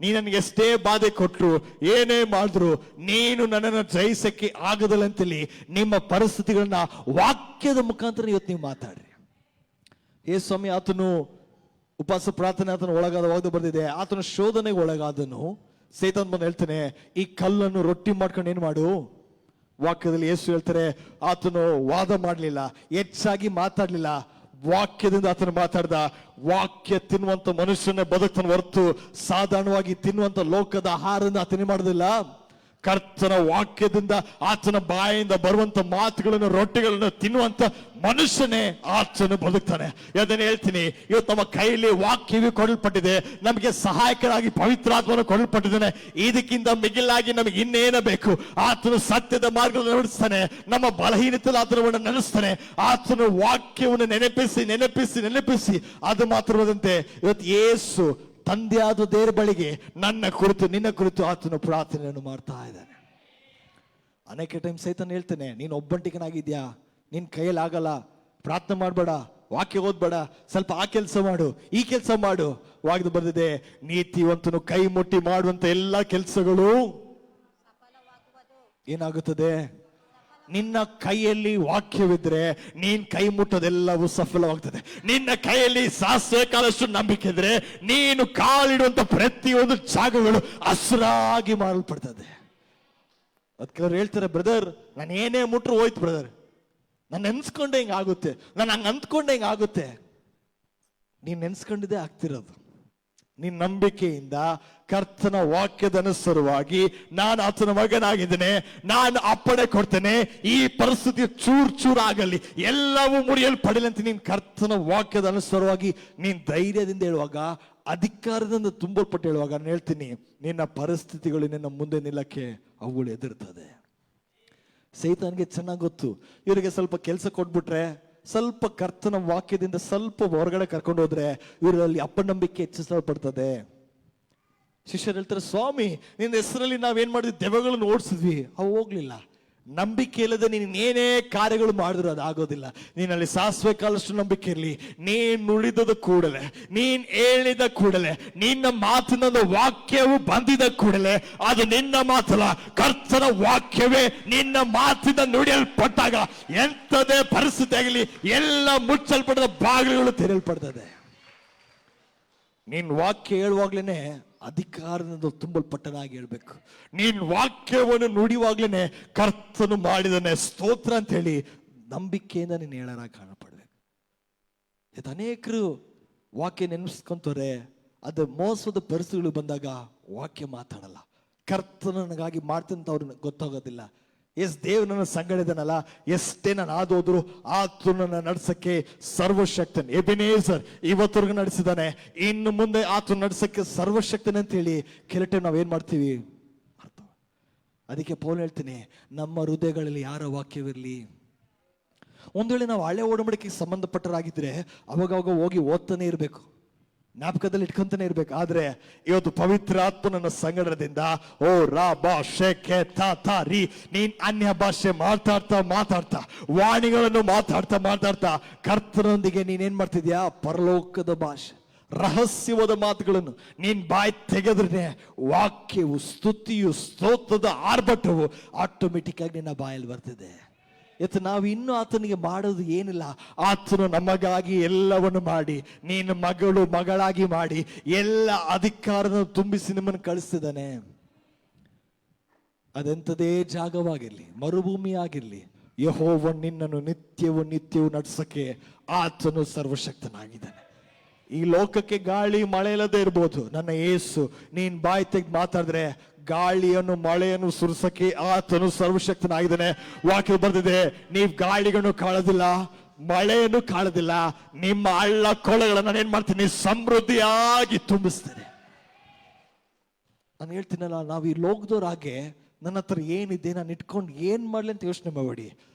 ನೀ ನನಗೆ ಎಷ್ಟೇ ಬಾಧೆ ಕೊಟ್ಟರು ಏನೇ ಮಾಡಿದ್ರು ನೀನು ನನ್ನನ್ನು ಜಯಿಸಕ್ಕೆ ಆಗದಲ್ಲ ಅಂತೇಳಿ ನಿಮ್ಮ ಪರಿಸ್ಥಿತಿಗಳನ್ನ ವಾಕ್ಯದ ಮುಖಾಂತರ ಇವತ್ತು ನೀವು ಮಾತಾಡ್ರಿ. ಸ್ವಾಮಿ ಆತನು ಉಪವಾಸ ಪ್ರಾರ್ಥನೆ ಆತನು ಒಳಗಾದ ಬರ್ದಿದೆ, ಆತನ ಶೋಧನೆಗೆ ಒಳಗಾದನು. ಸೈತಾನ್ ಬಂದು ಹೇಳ್ತಾನೆ, ಈ ಕಲ್ಲನ್ನು ರೊಟ್ಟಿ ಮಾಡ್ಕೊಂಡು ಏನ್ ಮಾಡು. ವಾಕ್ಯದಲ್ಲಿ ಯೇಸು ಹೇಳ್ತಾರೆ, ಆತನು ವಾದ ಮಾಡಲಿಲ್ಲ, ಹೆಚ್ಚಾಗಿ ಮಾತಾಡ್ಲಿಲ್ಲ, ವಾಕ್ಯದಿಂದ ಆತನು ಮಾತಾಡ್ದ. ವಾಕ್ಯ ತಿನ್ನುವಂತ ಮನುಷ್ಯನೇ ಬದುಕ್ತಾನೆ ಹೊರತು ಸಾಧಾರಣವಾಗಿ ತಿನ್ನುವಂತ ಲೋಕದ ಆಹಾರದಿಂದ ಆತನೇ ಮಾಡೋದಿಲ್ಲ. ಕರ್ತನ ವಾಕ್ಯದಿಂದ ಆತನ ಬಾಯಿಂದ ಬರುವಂತ ಮಾತುಗಳನ್ನು ರೊಟ್ಟಿಗಳನ್ನು ತಿನ್ನುವಂತ ಮನುಷ್ಯನೇ ಆತನು ಬದುಕ್ತಾನೆ. ಅದನ್ನು ಹೇಳ್ತೀನಿ, ಇವತ್ತು ನಮ್ಮ ಕೈಯಲ್ಲಿ ವಾಕ್ಯವೇ ಕೊಡಲ್ಪಟ್ಟಿದೆ, ನಮಗೆ ಸಹಾಯಕರಾಗಿ ಪವಿತ್ರಾತ್ಮನು ಕೊಡಲ್ಪಟ್ಟಿದ್ದಾನೆ. ಇದಕ್ಕಿಂತ ಮಿಗಿಲಾಗಿ ನಮಗೆ ಇನ್ನೇನ ಬೇಕು? ಆತನು ಸತ್ಯದ ಮಾರ್ಗವನ್ನು ನಡೆಸ್ತಾನೆ, ನಮ್ಮ ಬಲಹೀನತೆ ಆತನವನ್ನು ನಡೆಸ್ತಾನೆ. ಆತನ ವಾಕ್ಯವನ್ನು ನೆನಪಿಸಿ ಅದು ಮಾತ್ರವಾದಂತೆ ಇವತ್ತು ಯೇಸು ತಂದೆಯಾದ ದೇವರ ಬಳಿಗೆ ನಿನ್ನ ಕುರಿತು ಆತನು ಪ್ರಾರ್ಥನೆಯನ್ನು ಮಾಡ್ತಾ ಇದ್ದಾನೆ. ಅನೇಕ ಟೈಮ್ ಸೈತಾನ ಹೇಳ್ತಾನೆ, ನೀನು ಒಬ್ಬಂಟಿಗನಾಗಿದ್ಯಾ, ನಿನ್ ಕೈಯಲ್ಲಿ ಆಗಲ್ಲ, ಪ್ರಾರ್ಥನೆ ಮಾಡಬೇಡ, ವಾಕ್ಯ ಓದ್ಬೇಡ, ಸ್ವಲ್ಪ ಆ ಕೆಲಸ ಮಾಡು, ಈ ಕೆಲಸ ಮಾಡು. ವಾಗ್ದು ಬರ್ದಿದೆ, ನೀತಿವಂತನು ಕೈ ಮುಟ್ಟಿ ಮಾಡುವಂತ ಎಲ್ಲ ಕೆಲಸಗಳು ಏನಾಗುತ್ತದೆ? ನಿನ್ನ ಕೈಯಲ್ಲಿ ವಾಕ್ಯವಿದ್ರೆ ನೀನ್ ಕೈ ಮುಟ್ಟೋದೆಲ್ಲವೂ ಸಫಲವಾಗ್ತದೆ. ನಿನ್ನ ಕೈಯಲ್ಲಿ ಸಾಸಿವೆ ಕಾಲಷ್ಟು ನಂಬಿಕೆ ಇದ್ರೆ ನೀನು ಕಾಲಿಡುವಂತ ಪ್ರತಿಯೊಂದು ಜಾಗಗಳು ಹಸಿರಾಗಿ ಮಾಡಲ್ಪಡ್ತದೆ. ಅದಕ್ಕೆ ಹೇಳ್ತಾರೆ, ಬ್ರದರ್ ನಾನು ಏನೇ ಮುಟ್ರು ಹೋಯ್ತು ಬ್ರದರ್, ನಾನು ನೆನ್ಸ್ಕೊಂಡೆ ಹಿಂಗ ಆಗುತ್ತೆ, ನಾನು ಹಂಗ ಅಂದ್ಕೊಂಡೆ ಹಿಂಗ ಆಗುತ್ತೆ. ನೀನ್ ನೆನ್ಸ್ಕೊಂಡಿದ್ದೆ ಆಗ್ತಿರೋದು. ನಿನ್ನ ನಂಬಿಕೆಯಿಂದ ಕರ್ತನ ವಾಕ್ಯದ ಅನುಸಾರವಾಗಿ ನಾನು ಆತನ ಮಗನಾಗಿದ್ದೇನೆ, ನಾನು ಅಪ್ಪಣೆ ಕೊಡ್ತೇನೆ, ಈ ಪರಿಸ್ಥಿತಿ ಚೂರ್ ಆಗಲಿ, ಎಲ್ಲವೂ ಮುರಿಯಲ್ಪಡಲಿ ಅಂತ ನೀನ್ ಕರ್ತನ ವಾಕ್ಯದ ಅನುಸಾರವಾಗಿ ನೀನ್ ಧೈರ್ಯದಿಂದ ಹೇಳುವಾಗ, ಅಧಿಕಾರದಿಂದ ತುಂಬಲ್ಪಟ್ಟು ಹೇಳುವಾಗ, ನಾನು ಹೇಳ್ತೀನಿ, ನಿನ್ನ ಪರಿಸ್ಥಿತಿಗಳು ನಿನ್ನ ಮುಂದೆ ನಿಲ್ಲಕ್ಕೆ ಅವುಗಳು ಎದುರ್ತದೆ. ಸೈತಾನ್ಗೆ ಚೆನ್ನಾಗಿ ಗೊತ್ತು, ಇವರಿಗೆ ಸ್ವಲ್ಪ ಕೆಲಸ ಕೊಟ್ಬಿಟ್ರೆ, ಸ್ವಲ್ಪ ಕರ್ತನ ವಾಕ್ಯದಿಂದ ಸ್ವಲ್ಪ ಹೊರಗಡೆ ಕರ್ಕೊಂಡು ಹೋದ್ರೆ ಇವರಲ್ಲಿ ಅಪನಂಬಿಕೆ ಹೆಚ್ಚಿಸಲ್ಪಡ್ತದೆ. ಶಿಷ್ಯರು ಹೇಳ್ತಾರೆ, ಸ್ವಾಮಿ ನಿನ್ನ ಹೆಸರಲ್ಲಿ ನಾವೇನ್ ಮಾಡಿದ್ವಿ, ದೆವ್ವಗಳನ್ನು ಓಡಿಸಿದ್ವಿ, ಅವು ಹೋಗ್ಲಿಲ್ಲ. ನಂಬಿಕೆ ಇಲ್ಲದೆ ನೀನು ಏನೇ ಕಾರ್ಯಗಳು ಮಾಡಿದ್ರು ಅದಾಗೋದಿಲ್ಲ. ನೀನಲ್ಲಿ ಸಾಸಿವೆ ಕಾಲಷ್ಟು ನಂಬಿಕೆ ಇರಲಿ. ನೀನ್ ನುಡಿದ ಕೂಡಲೇ, ನೀನ್ ಹೇಳಿದ ಕೂಡಲೇ, ನಿನ್ನ ಮಾತಿನ ವಾಕ್ಯವು ಬಂದಿದ ಕೂಡಲೇ ಅದು ನಿನ್ನ ಮಾತಲ್ಲ, ಕರ್ತನ ವಾಕ್ಯವೇ ನಿನ್ನ ಮಾತಿನ ನುಡಿಯಲ್ಪಟ್ಟಾಗ ಎಂಥದೇ ಪರಿಸ್ಥಿತಿ ಆಗಲಿ ಎಲ್ಲ ಮುಚ್ಚಲ್ಪಟ್ಟದ ಬಾಗಿಲುಗಳು ತೆರೆಯಲ್ಪಡ್ತದೆ. ನೀನ್ ವಾಕ್ಯ ಹೇಳುವಾಗ್ಲೇನೆ ಅಧಿಕಾರದಿಂದ ತುಂಬಲ್ಪಟ್ಟನಾಗಿ ಹೇಳ್ಬೇಕು. ನೀನ್ ವಾಕ್ಯವನ್ನು ನುಡಿಯುವಾಗ್ಲೇನೆ ಕರ್ತನು ಮಾಡಿದನೆ ಸ್ತೋತ್ರ ಅಂತ ಹೇಳಿ ನಂಬಿಕೆಯಿಂದ ನೀನು ಹೇಳರಾಗಿ ಕಾಣಪಡ್ಬೇಕು. ಅನೇಕರು ವಾಕ್ಯ ನೆನೆಸ್ಕೊಂತಾರೆ, ಅದು ಮೋಸದ ಪರಿಸ್ಥಿತಿಗಳು ಬಂದಾಗ ವಾಕ್ಯ ಮಾತಾಡಲ್ಲ. ಕರ್ತನು ನನಗಾಗಿ ಮಾಡ್ತಂತ ಅವ್ರಿಗೆ ಗೊತ್ತಾಗೋದಿಲ್ಲ. ದೇವ್ ನನ್ನ ಸಂಗಡಿದನಲ್ಲ, ಎಷ್ಟೇ ನಾನು ಆದೋದ್ರು ಆತನನ್ನ ನಡ್ಸಕ್ಕೆ ಸರ್ವಶಕ್ತನ್ ಎಬಿನೇಸರ್ ಇವತ್ತವರೆಗೂ ನಡೆಸಿದಾನೆ, ಇನ್ನು ಮುಂದೆ ಆತನ ನಡ್ಸಕ್ಕೆ ಸರ್ವಶಕ್ತನ್ ಅಂತ ಹೇಳಿ ಕೆಲ ಟೈಮ್ ನಾವೇನ್ ಮಾಡ್ತೀವಿ ಅರ್ಥ. ಅದಕ್ಕೆ ಪೌಲ್ ಹೇಳ್ತೀನಿ, ನಮ್ಮ ಹೃದಯಗಳಲ್ಲಿ ಯಾರ ವಾಕ್ಯವಿರಲಿ. ಒಂದು ವೇಳೆ ನಾವು ಹಳೆ ಒಡಂಬಡಿಕೆಗೆ ಸಂಬಂಧಪಟ್ಟರಾಗಿದ್ರೆ ಅವಾಗ ಹೋಗಿ ಓದ್ತಾನೆ ಇರಬೇಕು. ಜ್ಞಾಪಕದಲ್ಲಿ ಇಟ್ಕೊಂತಾನೆ ಇರ್ಬೇಕು. ಆದ್ರೆ ಇವತ್ತು ಪವಿತ್ರಾತ್ಮನ ಸಂಗಡದಿಂದ ಓ ರಾ ಬಾ ಶೇಕೆ ತಾ ರೀ, ನೀನ್ ಅನ್ಯ ಭಾಷೆ ಮಾತಾಡ್ತಾ ವಾಣಿಗಳನ್ನು ಮಾತಾಡ್ತಾ ಕರ್ತನೊಂದಿಗೆ ನೀನೇನ್ ಮಾಡ್ತಿದ್ಯಾ? ಪರಲೋಕದ ಭಾಷೆ, ರಹಸ್ಯವಾದ ಮಾತುಗಳನ್ನು ನೀನ್ ಬಾಯಿ ತೆಗೆದ್ರೆ ವಾಕ್ಯವು, ಸ್ತುತಿಯು, ಸ್ತೋತ್ರದ ಆರ್ಭಟವು ಆಟೋಮೆಟಿಕ್ ಆಗಿ ನಿನ್ನ ಬಾಯಲ್ಲಿ ಬರ್ತಿದೆ. ಇವತ್ತು ನಾವು ಇನ್ನೂ ಆತನಿಗೆ ಮಾಡೋದು ಏನಿಲ್ಲ. ಆತನು ನಮಗಾಗಿ ಎಲ್ಲವನ್ನು ಮಾಡಿ, ನೀನು ಮಗಳಾಗಿ ಮಾಡಿ ಎಲ್ಲ ಅಧಿಕಾರನ ತುಂಬಿಸಿ ನಿಮ್ಮನ್ನು ಕಳಿಸ್ತಿದ್ದಾನೆ. ಅದೆಂಥದೇ ಜಾಗವಾಗಿರ್ಲಿ, ಮರುಭೂಮಿ ಆಗಿರ್ಲಿ, ಯೆಹೋವನು ನಿನ್ನನ್ನು ನಿತ್ಯವೂ ನಡೆಸಕ್ಕೆ ಆತನು ಸರ್ವಶಕ್ತನಾಗಿದ್ದಾನೆ. ಈ ಲೋಕಕ್ಕೆ ಗಾಳಿ ಮಳೆ ಇಲ್ಲದೆ ಇರ್ಬೋದು, ನನ್ನ ಯೇಸು ನೀನ್ ಬಾಯಿ ತೆಗೆದು ಮಾತಾಡಿದ್ರೆ ಗಾಳಿಯನ್ನು ಮಳೆಯನ್ನು ಸುರಿಸಕ್ಕೆ ಆತನು ಸರ್ವಶಕ್ತನಾಗಿದ್ದಾನೆ. ವಾಕ್ಯ ಬರ್ದಿದೆ, ನೀವು ಗಾಳಿಗಳನ್ನು ಕಾಳೋದಿಲ್ಲ, ಮಳೆಯನ್ನು ಕಾಳೋದಿಲ್ಲ, ನಿಮ್ಮ ಹಳ್ಳ ಕೊಳ್ಳಗಳನ್ನು ಏನ್ ಮಾಡ್ತೀನಿ? ಸಮೃದ್ಧಿಯಾಗಿ ತುಂಬಿಸ್ತೇನೆ. ನಾನು ಹೇಳ್ತೀನಲ್ಲ, ನಾವು ಈ ಲೋಕದವ್ರಾಗೆ ನನ್ನ ಹತ್ರ ಏನಿದೆ ನಾನು ಇಟ್ಕೊಂಡು ಏನ್ ಮಾಡ್ಲಿ ಅಂತ ಯೋಚನೆ ಮಾಡಬೇಡಿ.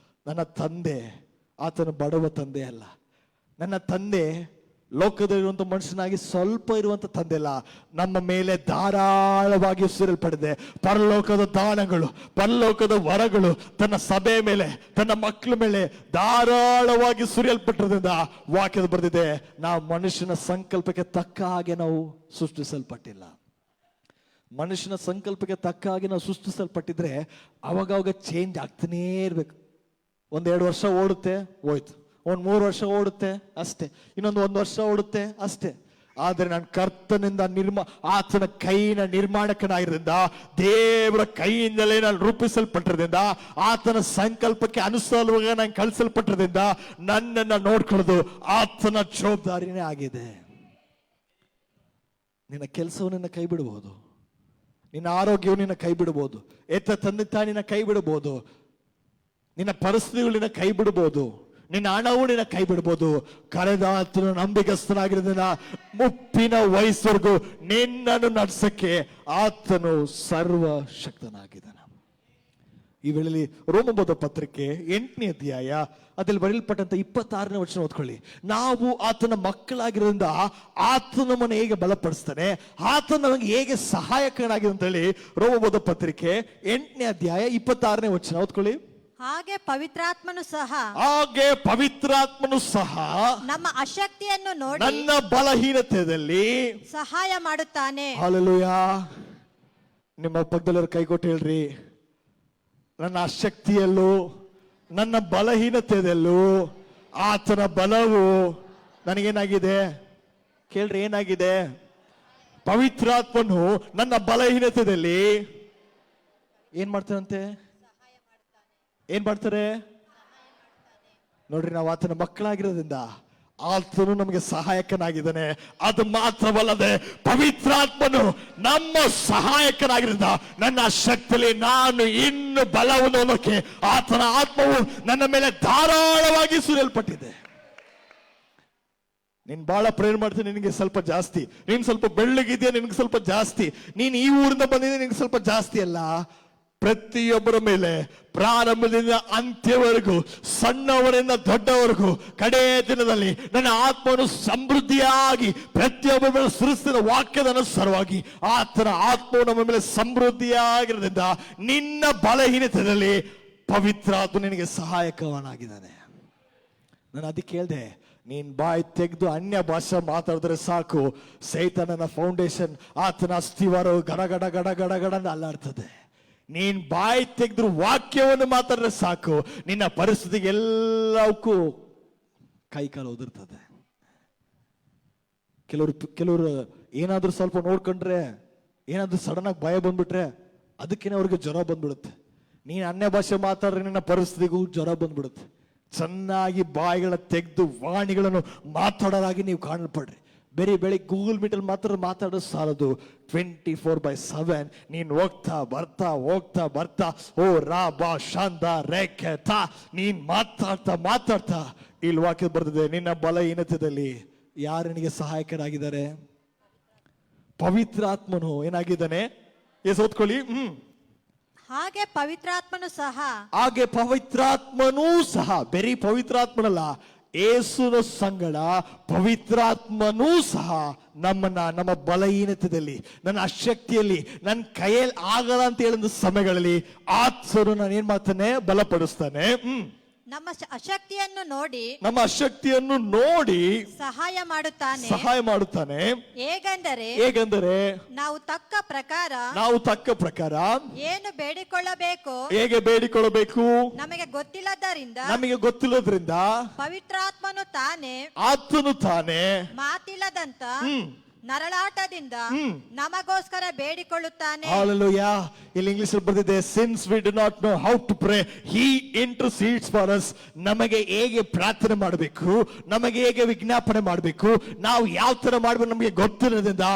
ನನ್ನ ತಂದೆ ಆತನ ಬಡವ ತಂದೆ ಅಲ್ಲ. ನನ್ನ ತಂದೆ ಲೋಕದಲ್ಲಿರುವಂಥ ಮನುಷ್ಯನಾಗಿ ಸ್ವಲ್ಪ ಇರುವಂಥ ತಂದೆ ಅಲ್ಲ. ನಮ್ಮ ಮೇಲೆ ಧಾರಾಳವಾಗಿ ಸುರಿಯಲ್ಪಟ್ಟಿದೆ ಪರಲೋಕದ ದಾನಗಳು, ಪರಲೋಕದ ವರಗಳು ತನ್ನ ಸಭೆ ಮೇಲೆ, ತನ್ನ ಮಕ್ಕಳ ಮೇಲೆ ಧಾರಾಳವಾಗಿ ಸುರಿಯಲ್ಪಟ್ಟಿರೋದ್ರಿಂದ ವಾಕ್ಯದ ಬರೆದಿದೆ, ನಾವು ಮನುಷ್ಯನ ಸಂಕಲ್ಪಕ್ಕೆ ತಕ್ಕ ಹಾಗೆ ನಾವು ಸೃಷ್ಟಿಸಲ್ಪಟ್ಟಿಲ್ಲ. ಮನುಷ್ಯನ ಸಂಕಲ್ಪಕ್ಕೆ ತಕ್ಕ ಹಾಗೆ ನಾವು ಸೃಷ್ಟಿಸಲ್ಪಟ್ಟಿದ್ರೆ ಅವಾಗ ಚೇಂಜ್ ಆಗ್ತಾನೇ ಇರ್ಬೇಕು. 1-2 ವರ್ಷ ಓಡುತ್ತೆ, ಹೋಯ್ತು. 3 ವರ್ಷ ಓಡುತ್ತೆ ಅಷ್ಟೇ, ಇನ್ನೊಂದು 1 ವರ್ಷ ಓಡುತ್ತೆ ಅಷ್ಟೇ. ಆದರೆ ನಾನು ಕರ್ತನಿಂದ ಆತನ ಕೈನ ನಿರ್ಮಾಣಕನಾಗಿರೋದ್ರಿಂದ, ದೇವರ ಕೈಯಿಂದಲೇ ನಾನು ರೂಪಿಸಲ್ಪಟ್ಟಿರೋದ್ರಿಂದ, ಆತನ ಸಂಕಲ್ಪಕ್ಕೆ ಅನುಸಾರವಾಗಿ ನಾನು ಕಳಿಸಲ್ಪಟ್ಟಿರೋದ್ರಿಂದ ನನ್ನನ್ನು ನೋಡ್ಕೊಳ್ಳೋದು ಆತನ ಜವಾಬ್ದಾರಿನೇ ಆಗಿದೆ. ನಿನ್ನ ಕೆಲಸವು ನಿನ್ನ ಕೈ ಬಿಡಬಹುದು, ನಿನ್ನ ಆರೋಗ್ಯವು ನಿನ್ನ ಕೈ ಬಿಡಬಹುದು, ತಂದೆ ತಾಯಿ ನಿನ್ನ ಕೈ ಬಿಡಬಹುದು, ನಿನ್ನ ಪರಿಸ್ಥಿತಿಗಳು ನಿನ್ನ ಕೈ ಬಿಡಬಹುದು, ನಿನ್ನ ಹಣವು ನಿನ್ನ ಕೈ ಬಿಡ್ಬೋದು. ಕಳೆದ ಆತನು ನಂಬಿಕಸ್ಥನಾಗಿರೋದ್ರಿಂದ ಮುಪ್ಪಿನ ವಯಸ್ಸವರೆಗೂ ನಿನ್ನನ್ನು ನಡೆಸಕ್ಕೆ ಆತನು ಸರ್ವಶಕ್ತನಾಗಿದ್ದಾನೆ. ಈ ವೇಳೆಯಲ್ಲಿ ರೋಮಬದ್ಧ ಪತ್ರಿಕೆ 8ನೇ ಅಧ್ಯಾಯ ಅದ್ರಲ್ಲಿ ಬರೆಯಲ್ಪಟ್ಟಂತ 26ನೇ ವಚನ ಓದ್ಕೊಳ್ಳಿ. ನಾವು ಆತನ ಮಕ್ಕಳಾಗಿರೋದ್ರಿಂದ ಆತನ ನಮ್ಮನ್ನು ಹೇಗೆ ಬಲಪಡಿಸ್ತಾನೆ, ಆತನ ನಮಗೆ ಹೇಗೆ ಸಹಾಯಕನಾಗಿದೆ ಅಂತ ಹೇಳಿ ರೋಮಬದ್ಧ ಪತ್ರಿಕೆ 8ನೇ ಅಧ್ಯಾಯ 26ನೇ ವಚನ ಓದ್ಕೊಳ್ಳಿ. ಹಾಗೆ ಪವಿತ್ರಾತ್ಮನು ಸಹ ನಮ್ಮ ಅಶಕ್ತಿಯನ್ನು ನೋಡಿ ನನ್ನ ಬಲಹೀನತೆಯಲ್ಲಿ ಸಹಾಯ ಮಾಡುತ್ತಾನೆ. ಹಲ್ಲೆಲೂಯಾ. ನಿಮ್ಮ ಪಕ್ಕದಲ್ಲರ ಕೈಗೊಟ್ಟು ಹೇಳ್ರಿ, ನನ್ನ ಅಶಕ್ತಿಯಲ್ಲೂ ನನ್ನ ಬಲಹೀನತೆಯಲ್ಲೂ ಆತನ ಬಲವು ನನಗೇನಾಗಿದೆ? ಕೇಳ್ರಿ, ಏನಾಗಿದೆ? ಪವಿತ್ರಾತ್ಮನು ನನ್ನ ಬಲಹೀನತೆಯಲ್ಲಿ ಏನ್ ಮಾಡ್ತಾರಂತೆ? ಏನ್ ಮಾಡ್ತಾರೆ ನೋಡ್ರಿ. ನಾವು ಆತನ ಮಕ್ಕಳಾಗಿರೋದ್ರಿಂದ ಆತನು ನಮಗೆ ಸಹಾಯಕನಾಗಿದ್ದಾನೆ. ಅದು ಮಾತ್ರವಲ್ಲದೆ ಪವಿತ್ರಾತ್ಮನು ನಮ್ಮ ಸಹಾಯಕನಾಗಿರೋದ್ರಿಂದ ನನ್ನ ಶಕ್ತಿಯಲ್ಲಿ ನಾನು ಇನ್ನು ಬಲವನ್ನು ಅನ್ನೋಕೆ ಆತನ ಆತ್ಮವು ನನ್ನ ಮೇಲೆ ಧಾರಾಳವಾಗಿ ಸುರಿಯಲ್ಪಟ್ಟಿದೆ. ನೀನ್ ಬಹಳ ಪ್ರೇರಣೆ ಮಾಡ್ತೀನಿ, ನಿನಗೆ ಸ್ವಲ್ಪ ಜಾಸ್ತಿ. ನೀನ್ ಸ್ವಲ್ಪ ಬೆಳ್ಳಗಿದೆಯಾ, ನಿನಗೆ ಸ್ವಲ್ಪ ಜಾಸ್ತಿ. ನೀನ್ ಈ ಊರಿಂದ ಬಂದಿದ್ದೆ, ನಿನಗೆ ಸ್ವಲ್ಪ ಜಾಸ್ತಿ ಅಲ್ಲ. ಪ್ರತಿಯೊಬ್ಬರ ಮೇಲೆ ಪ್ರಾರಂಭದಿಂದ ಅಂತ್ಯವರೆಗೂ, ಸಣ್ಣವರಿಂದ ದೊಡ್ಡವರೆಗೂ ಕಡೇ ದಿನದಲ್ಲಿ ನನ್ನ ಆತ್ಮವನ್ನು ಸಮೃದ್ಧಿಯಾಗಿ ಪ್ರತಿಯೊಬ್ಬರ ಮೇಲೆ ಸುರಿಸಿದ ವಾಕ್ಯದ ಅನುಸಾರವಾಗಿ ಆತನ ಆತ್ಮವು ನಮ್ಮ ಮೇಲೆ ಸಮೃದ್ಧಿಯಾಗಿರೋದ್ರಿಂದ ನಿನ್ನ ಬಲಹೀನತೆಯಲ್ಲಿ ಪವಿತ್ರಾತ್ಮ ನಿನಗೆ ಸಹಾಯಕವನಾಗಿದ್ದಾನೆ. ನಾನು ಅದಕ್ಕೆ ಕೇಳಿದೆ, ನೀನ್ ಬಾಯಿ ತೆಗೆದು ಅನ್ಯ ಭಾಷೆ ಮಾತಾಡಿದ್ರೆ ಸಾಕು, ಸೈತಾನನ ಫೌಂಡೇಶನ್, ಆತನ ಅಸ್ಥಿವಾರವು ಗಡಗಡ ಗಡಗಡ ಗಡ ಅಲ್ಲಾಡ್ತದೆ. ನೀನ್ ಬಾಯಿ ತೆಗೆದ್ರು ವಾಕ್ಯವನ್ನು ಮಾತಾಡಿದ್ರೆ ಸಾಕು, ನಿನ್ನ ಪರಿಸ್ಥಿತಿಗೆ ಎಲ್ಲಕ್ಕೂ ಕೈ ಕಾಲು ಉದುರ್ತದೆ. ಕೆಲವರು ಏನಾದ್ರೂ ಸ್ವಲ್ಪ ನೋಡ್ಕೊಂಡ್ರೆ, ಏನಾದ್ರೂ ಸಡನ್ ಆಗಿ ಭಯ ಬಂದ್ಬಿಟ್ರೆ ಅದಕ್ಕೇನೆ ಅವ್ರಿಗೆ ಜ್ವರ ಬಂದ್ಬಿಡುತ್ತೆ. ನೀನ್ ಅನ್ಯ ಭಾಷೆ ಮಾತಾಡ್ರೆ ನಿನ್ನ ಪರಿಸ್ಥಿತಿಗೂ ಜ್ವರ ಬಂದ್ಬಿಡುತ್ತೆ. ಚೆನ್ನಾಗಿ ಬಾಯಿಗಳ ತೆಗೆದು ವಾಣಿಗಳನ್ನು ಮಾತಾಡೋದಾಗಿ ನೀವು ಕಾಣಲ್ಪಡ್ರಿ. ಬೆಳಿಗ್ಗೆ ಗೂಗಲ್ ಮೀಟಲ್ಲಿ ಮಾತಾಡೋದು ಸಾಲದು. 24/7 ನೀನ್ ಹೋಗ್ತಾ ಬರ್ತಾ ಓ ರಾ ಬಾ ಶಾಂತ ರೇಖೆ ತಾ ನೀನ್ ಮಾತಾಡ್ತಾ ಇಲ್ಲಿ ವಾಕ್ಯ ಬರ್ತದೆ, ನಿನ್ನ ಬಲಹೀನತೆಯಲ್ಲಿ ಯಾರು ನಿನಗೆ ಸಹಾಯಕರಾಗಿದ್ದಾರೆ? ಪವಿತ್ರಾತ್ಮನು ಏನಾಗಿದ್ದಾನೆ? ಓದ್ಕೊಳ್ಳಿ. ಹಾಗೆ ಪವಿತ್ರಾತ್ಮನೂ ಸಹ ಬರೀ ಪವಿತ್ರಾತ್ಮನಲ್ಲ, ಯೇಸುನ ಸಂಗಡ ಪವಿತ್ರಾತ್ಮನೂ ಸಹ ನಮ್ಮ ಬಲಹೀನತೆಯಲ್ಲಿ, ನನ್ನ ಅಶಕ್ತಿಯಲ್ಲಿ, ನನ್ನ ಕೈಯಲ್ಲಿ ಆಗಲ್ಲ ಅಂತ ಹೇಳಿದ ಸಮಯಗಳಲ್ಲಿ ಆತ್ಮನು ನಾನು ಏನ್ ಮಾಡ್ತಾನೆ, ಬಲಪಡಿಸ್ತಾನೆ. ನಮ್ಮ ಅಶಕ್ತಿಯನ್ನು ನೋಡಿ ಸಹಾಯ ಮಾಡುತ್ತಾನೆ. ಹೇಗೆಂದರೆ ನಾವು ತಕ್ಕ ಪ್ರಕಾರ ಏನು ಹೇಗೆ ಬೇಡಿಕೊಳ್ಳಬೇಕು ನಮಗೆ ಗೊತ್ತಿಲ್ಲದ್ರಿಂದ ಪವಿತ್ರಾತ್ಮನು ತಾನೇ ಮಾತಿಲ್ಲದಂತ ನರಳಾಟದಿಂದ ನಮಗೋಸ್ಕರ ಬೇಡಿಕೊಳ್ಳುತ್ತಾನೆ. Hallelujah. ಇಲ್ಲಿ ಇಂಗ್ಲಿಷ್ ಅಲ್ಲಿ ಬರೆದಿದೆ, since we do not know how to pray, he intercedes for us. ನಮಗೆ ಹೇಗೆ ಪ್ರಾರ್ಥನೆ ಮಾಡಬೇಕು, ನಮಗೆ ಹೇಗೆ ವಿಜ್ಞಾಪನೆ ಮಾಡಬೇಕು, ನಾವು ಯಾವ ತರ ಮಾಡಬೇಕು ನಮಗೆ ಗೊತ್ತಿರೋದ್ರಿಂದ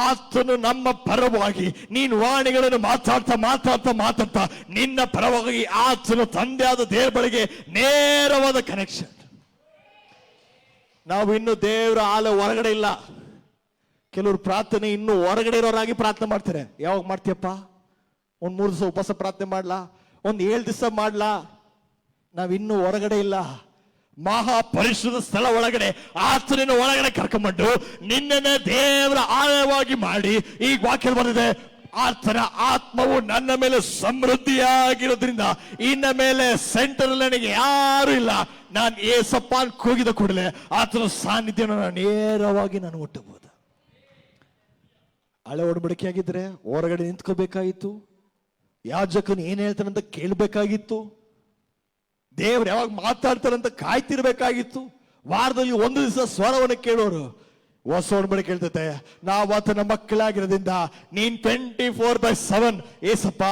ಆತನು ನಮ್ಮ ಪರವಾಗಿ, ನೀನು ವಾಣಿಗಳನ್ನು ಮಾತಾಡ್ತಾ ನಿನ್ನ ಪರವಾಗಿ ಆತನು ತಂದೆಯಾದ ದೇವರ ಬಳಿಗೆ ನೇರವಾದ ಕನೆಕ್ಷನ್. ನಾವು ಇನ್ನು ದೇವರ ಆಲ ಹೊರಗಡೆ ಇಲ್ಲ. ಕೆಲವರು ಪ್ರಾರ್ಥನೆ ಇನ್ನು ಹೊರಗಡೆ ಇರೋರಾಗಿ ಪ್ರಾರ್ಥನೆ ಮಾಡ್ತಾರೆ. ಯಾವಾಗ ಮಾಡ್ತೀಯಪ್ಪ? ಒಂದ್ 3 ದಿವಸ ಉಪವಾಸ ಪ್ರಾರ್ಥನೆ ಮಾಡ್ಲಾ, 7 ದಿವಸ ಮಾಡ್ಲಾ? ನಾವಿನ್ನೂ ಹೊರಗಡೆ ಇಲ್ಲ. ಮಹಾಪರಿಶುದ್ಧ ಸ್ಥಳ ಒಳಗಡೆ ಆತನಿನ ಒಳಗಡೆ ಕರ್ಕೊಂಡ್ಬಂದು ನಿನ್ನನ್ನೇ ದೇವರ ಆಲಯವಾಗಿ ಮಾಡಿ, ಈಗ ವಾಕ್ಯ ಬಂದಿದೆ, ಆತನ ಆತ್ಮವು ನನ್ನ ಮೇಲೆ ಸಮೃದ್ಧಿಯಾಗಿರೋದ್ರಿಂದ ಇನ್ನ ಮೇಲೆ ಸೆಂಟರ್ ನನಗೆ ಯಾರು ಇಲ್ಲ. ನಾನು ಏಸಪ್ಪ ಕೂಗಿದ ಕೂಡಲೇ ಆತನ ಸಾನ್ನಿಧ್ಯವನ್ನು ನೇರವಾಗಿ ನಾನು ಮುಟ್ಟಬಹುದು. ಹಳೆ ಒಡಂಬಡಿಕೆ ಆಗಿದ್ರೆ ಹೊರಗಡೆ ನಿಂತ್ಕೋಬೇಕಾಗಿತ್ತು. ಯಾಜಕನು ಏನ್ ಹೇಳ್ತಾನಂತ ಕೇಳಬೇಕಾಗಿತ್ತು. ದೇವ್ರು ಯಾವಾಗ ಮಾತಾಡ್ತಾರಂತ ಕಾಯ್ತಿರ್ಬೇಕಾಗಿತ್ತು. ವಾರದಲ್ಲಿ 1 ದಿವಸ ಸ್ವರವನ್ನು ಕೇಳೋರು. ಹೊಸ ಒಡಂಬಡಿಕೆ ಹೇಳ್ತೈತೆ, ನಾವು ಆತನ ಮಕ್ಕಳಾಗಿರೋದ್ರಿಂದ ನೀನ್ 24/7 ಏಸಪ್ಪ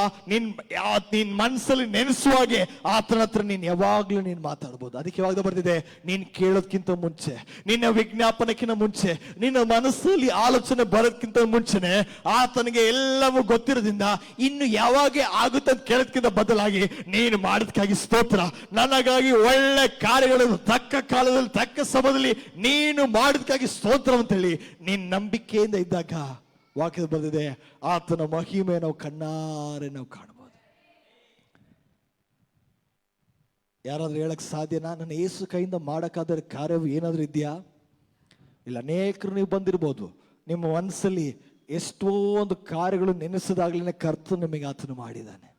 ನಿನ್ ಮನಸ್ಸಲ್ಲಿ ನೆನೆಸುವಾಗೆ ಆತನ ಹತ್ರ ನೀನ್ ಯಾವಾಗ್ಲೂ ನೀನ್ ಮಾತಾಡ್ಬೋದು. ಅದಕ್ಕೆ ಯಾವಾಗ ಬರ್ತಿದೆ, ನೀನ್ ಕೇಳೋದ್ಕಿಂತ ಮುಂಚೆ, ನಿನ್ನ ವಿಜ್ಞಾಪನಕ್ಕಿಂತ ಮುಂಚೆ, ನಿನ್ನ ಮನಸ್ಸಲ್ಲಿ ಆಲೋಚನೆ ಬರೋದ್ಕಿಂತ ಮುಂಚೆನೆ ಆತನಿಗೆ ಎಲ್ಲವೂ ಗೊತ್ತಿರೋದ್ರಿಂದ ಇನ್ನು ಯಾವಾಗ ಆಗುತ್ತೆ ಅಂತ ಕೇಳೋದ್ಕಿಂತ ಬದಲಾಗಿ ನೀನು ಮಾಡೋದಕ್ಕಾಗಿ ಸ್ತೋತ್ರ, ನನಗಾಗಿ ಒಳ್ಳೆ ಕಾರ್ಯಗಳನ್ನು ತಕ್ಕ ಕಾಲದಲ್ಲಿ ತಕ್ಕ ಸಮಯದಲ್ಲಿ ನೀನು ಮಾಡೋದಕ್ಕಾಗಿ ಸ್ತೋತ್ರ ಅಂತೇಳಿ ನೀನ್ ನಂಬಿಕೆಯಿಂದ ಇದ್ದಾಗ ವಾಕ್ಯದ ಬಂದಿದೆ, ಆತನ ಮಹಿಮೆ ನಾವು ಕಣ್ಣಾರೆ ನಾವು ಕಾಣಬಹುದು. ಯಾರಾದ್ರೂ ಹೇಳಕ್ ಸಾಧ್ಯನಾ? ನನ್ನ ಯೇಸು ಕೈಯಿಂದ ಮಾಡಕ್ಕಾದ ಕಾರ್ಯವು ಏನಾದ್ರೂ ಇದೆಯಾ? ಇಲ್ಲ. ಅನೇಕರು ನೀವು ಬಂದಿರ್ಬೋದು, ನಿಮ್ಮ ಮನಸ್ಸಲ್ಲಿ ಎಷ್ಟೋ ಒಂದು ಕಾರ್ಯಗಳು ನೆನೆಸಿದಾಗ್ಲೇ ಕರ್ತನು ನಿಮಗೆ ಆತನು ಮಾಡಿದ್ದಾನೆ.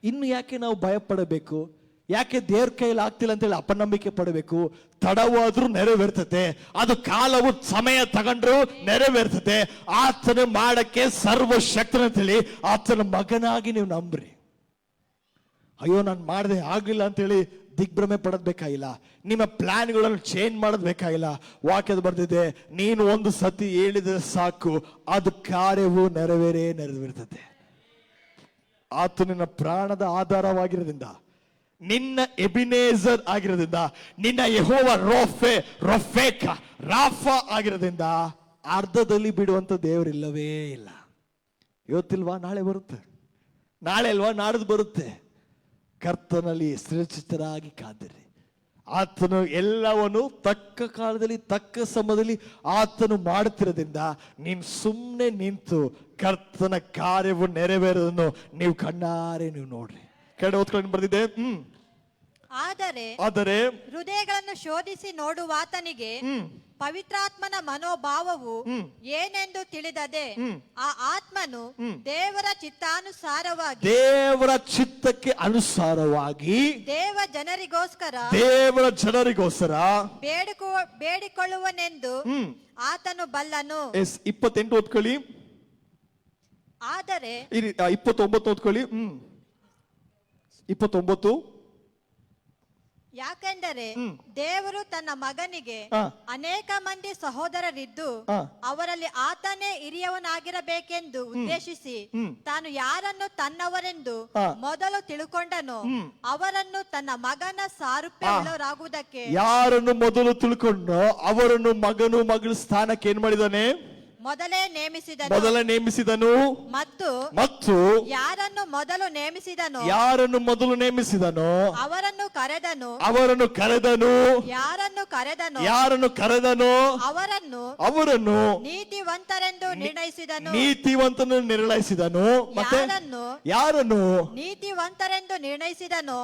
ಇನ್ನು ಯಾಕೆ ನಾವು ಭಯ ಪಡಬೇಕು? ಯಾಕೆ ದೇವ್ರ ಕೈಯಲ್ಲಿ ಆಗ್ತಿಲ್ಲ ಅಂತೇಳಿ ಅಪನಂಬಿಕೆ ಪಡಬೇಕು? ತಡವಾದ್ರೂ ನೆರವೇರ್ತತೆ, ಅದು ಕಾಲವು ಸಮಯ ತಗೊಂಡ್ರು ನೆರವೇರ್ತತೆ. ಆತನ ಮಾಡಕ್ಕೆ ಸರ್ವಶಕ್ತನ ಅಂತೇಳಿ ಆತನ ಮಗನಾಗಿ ನೀವು ನಂಬ್ರಿ. ಅಯ್ಯೋ ನಾನು ಮಾಡದೆ ಆಗ್ಲಿಲ್ಲ ಅಂತೇಳಿ ದಿಗ್ಭ್ರಮೆ ಪಡೋದ್ ಬೇಕಾಗಿಲ್ಲ. ನಿಮ್ಮ ಪ್ಲಾನ್ಗಳನ್ನು ಚೇಂಜ್ ಮಾಡೋದ್ ಬೇಕಾಗಿಲ್ಲ. ವಾಕ್ಯದ ಬರ್ದಿದೆ, ನೀನು ಒಂದು ಸತಿ ಹೇಳಿದ್ರೆ ಸಾಕು, ಅದು ಕಾರ್ಯವು ನೆರವೇರ್ತದೆ. ಆತನಿನ ಪ್ರಾಣದ ಆಧಾರವಾಗಿರೋದ್ರಿಂದ, ನಿನ್ನ ಎಬಿನೇಜರ್ ಆಗಿರೋದ್ರಿಂದ, ನಿನ್ನ ಯೆಹೋವ ರಾಫಾ ಆಗಿರೋದ್ರಿಂದ ಅರ್ಧದಲ್ಲಿ ಬಿಡುವಂತ ದೇವರಿಲ್ಲವೇ ಇಲ್ಲ. ಇವತ್ತಿಲ್ವಾ ನಾಳೆ ಬರುತ್ತೆ, ನಾಳೆ ಅಲ್ವಾ ನಾಡ್ದು ಬರುತ್ತೆ. ಕರ್ತನಲ್ಲಿ ಸುರಕ್ಷಿತರಾಗಿ ಕಾದಿರಿ. ಆತನು ಎಲ್ಲವನ್ನು ತಕ್ಕ ಕಾಲದಲ್ಲಿ ತಕ್ಕ ಸಮಯದಲ್ಲಿ ಆತನು ಮಾಡುತ್ತಿರೋದ್ರಿಂದ ನೀನು ಸುಮ್ಮನೆ ನಿಂತು ಕರ್ತನ ಕಾರ್ಯವು ನೆರವೇರೋದನ್ನು ನೀವು ಕಣ್ಣಾರೆ ನೀವು ನೋಡ್ರಿ. ಕೆಳ ಓದ್ಕೊಂಡು ಬರ್ದಿದೆ, ಆದರೆ ಹೃದಯಗಳನ್ನು ಶೋಧಿಸಿ ನೋಡುವಾತನಿಗೆ ಪವಿತ್ರಾತ್ಮನ ಮನೋಭಾವವು ಏನೆಂದು ತಿಳಿದದೆ ಆ ಆತ್ಮನು ದೇವರ ಚಿತ್ತಕ್ಕೆ ಅನುಸಾರವಾಗಿ ದೇವರ ಜನರಿಗೋಸ್ಕರ ಬೇಡಿಕೊಳ್ಳುವನೆಂದು ಆತನು ಬಲ್ಲನು. 28 ಓದ್ಕೊಳ್ಳಿ. ಆದರೆ 29 ಓದ್ಕೊಳ್ಳಿ. 29. ಯಾಕೆಂದರೆ ದೇವರು ತನ್ನ ಮಗನಿಗೆ ಅನೇಕ ಮಂದಿ ಸಹೋದರರಿದ್ದು ಅವರಲ್ಲಿ ಆತನೇ ಹಿರಿಯವನಾಗಿರಬೇಕೆಂದು ಉದ್ದೇಶಿಸಿ ತಾನು ಯಾರನ್ನು ತನ್ನವರೆಂದು ಮೊದಲು ತಿಳ್ಕೊಂಡನೋ ಅವರನ್ನು ತನ್ನ ಮಗನ ಸಾರೂಪ್ಯವುಳ್ಳವರಾಗುವುದಕ್ಕೆ, ಯಾರನ್ನು ಮೊದಲು ತಿಳ್ಕೊಂಡೋ ಅವರನ್ನು ಮಗನು ಮಗಳ ಸ್ಥಾನಕ್ಕೆ ಏನ್ ಮಾಡಿದಾನೆ? ಮೊದಲೇ ನೇಮಿಸಿದನು. ಮತ್ತು ಯಾರನ್ನು ಮೊದಲು ನೇಮಿಸಿದನೋ ಅವರನ್ನು ಕರೆದನು. ಯಾರನ್ನು ಕರೆದನೋ ಅವರನ್ನು ನೀತಿವಂತರೆಂದು ನಿರ್ಣಯಿಸಿದನು. ಮತ್ತೆ ಯಾರನ್ನು ನೀತಿವಂತರೆಂದು ನಿರ್ಣಯಿಸಿದನೋ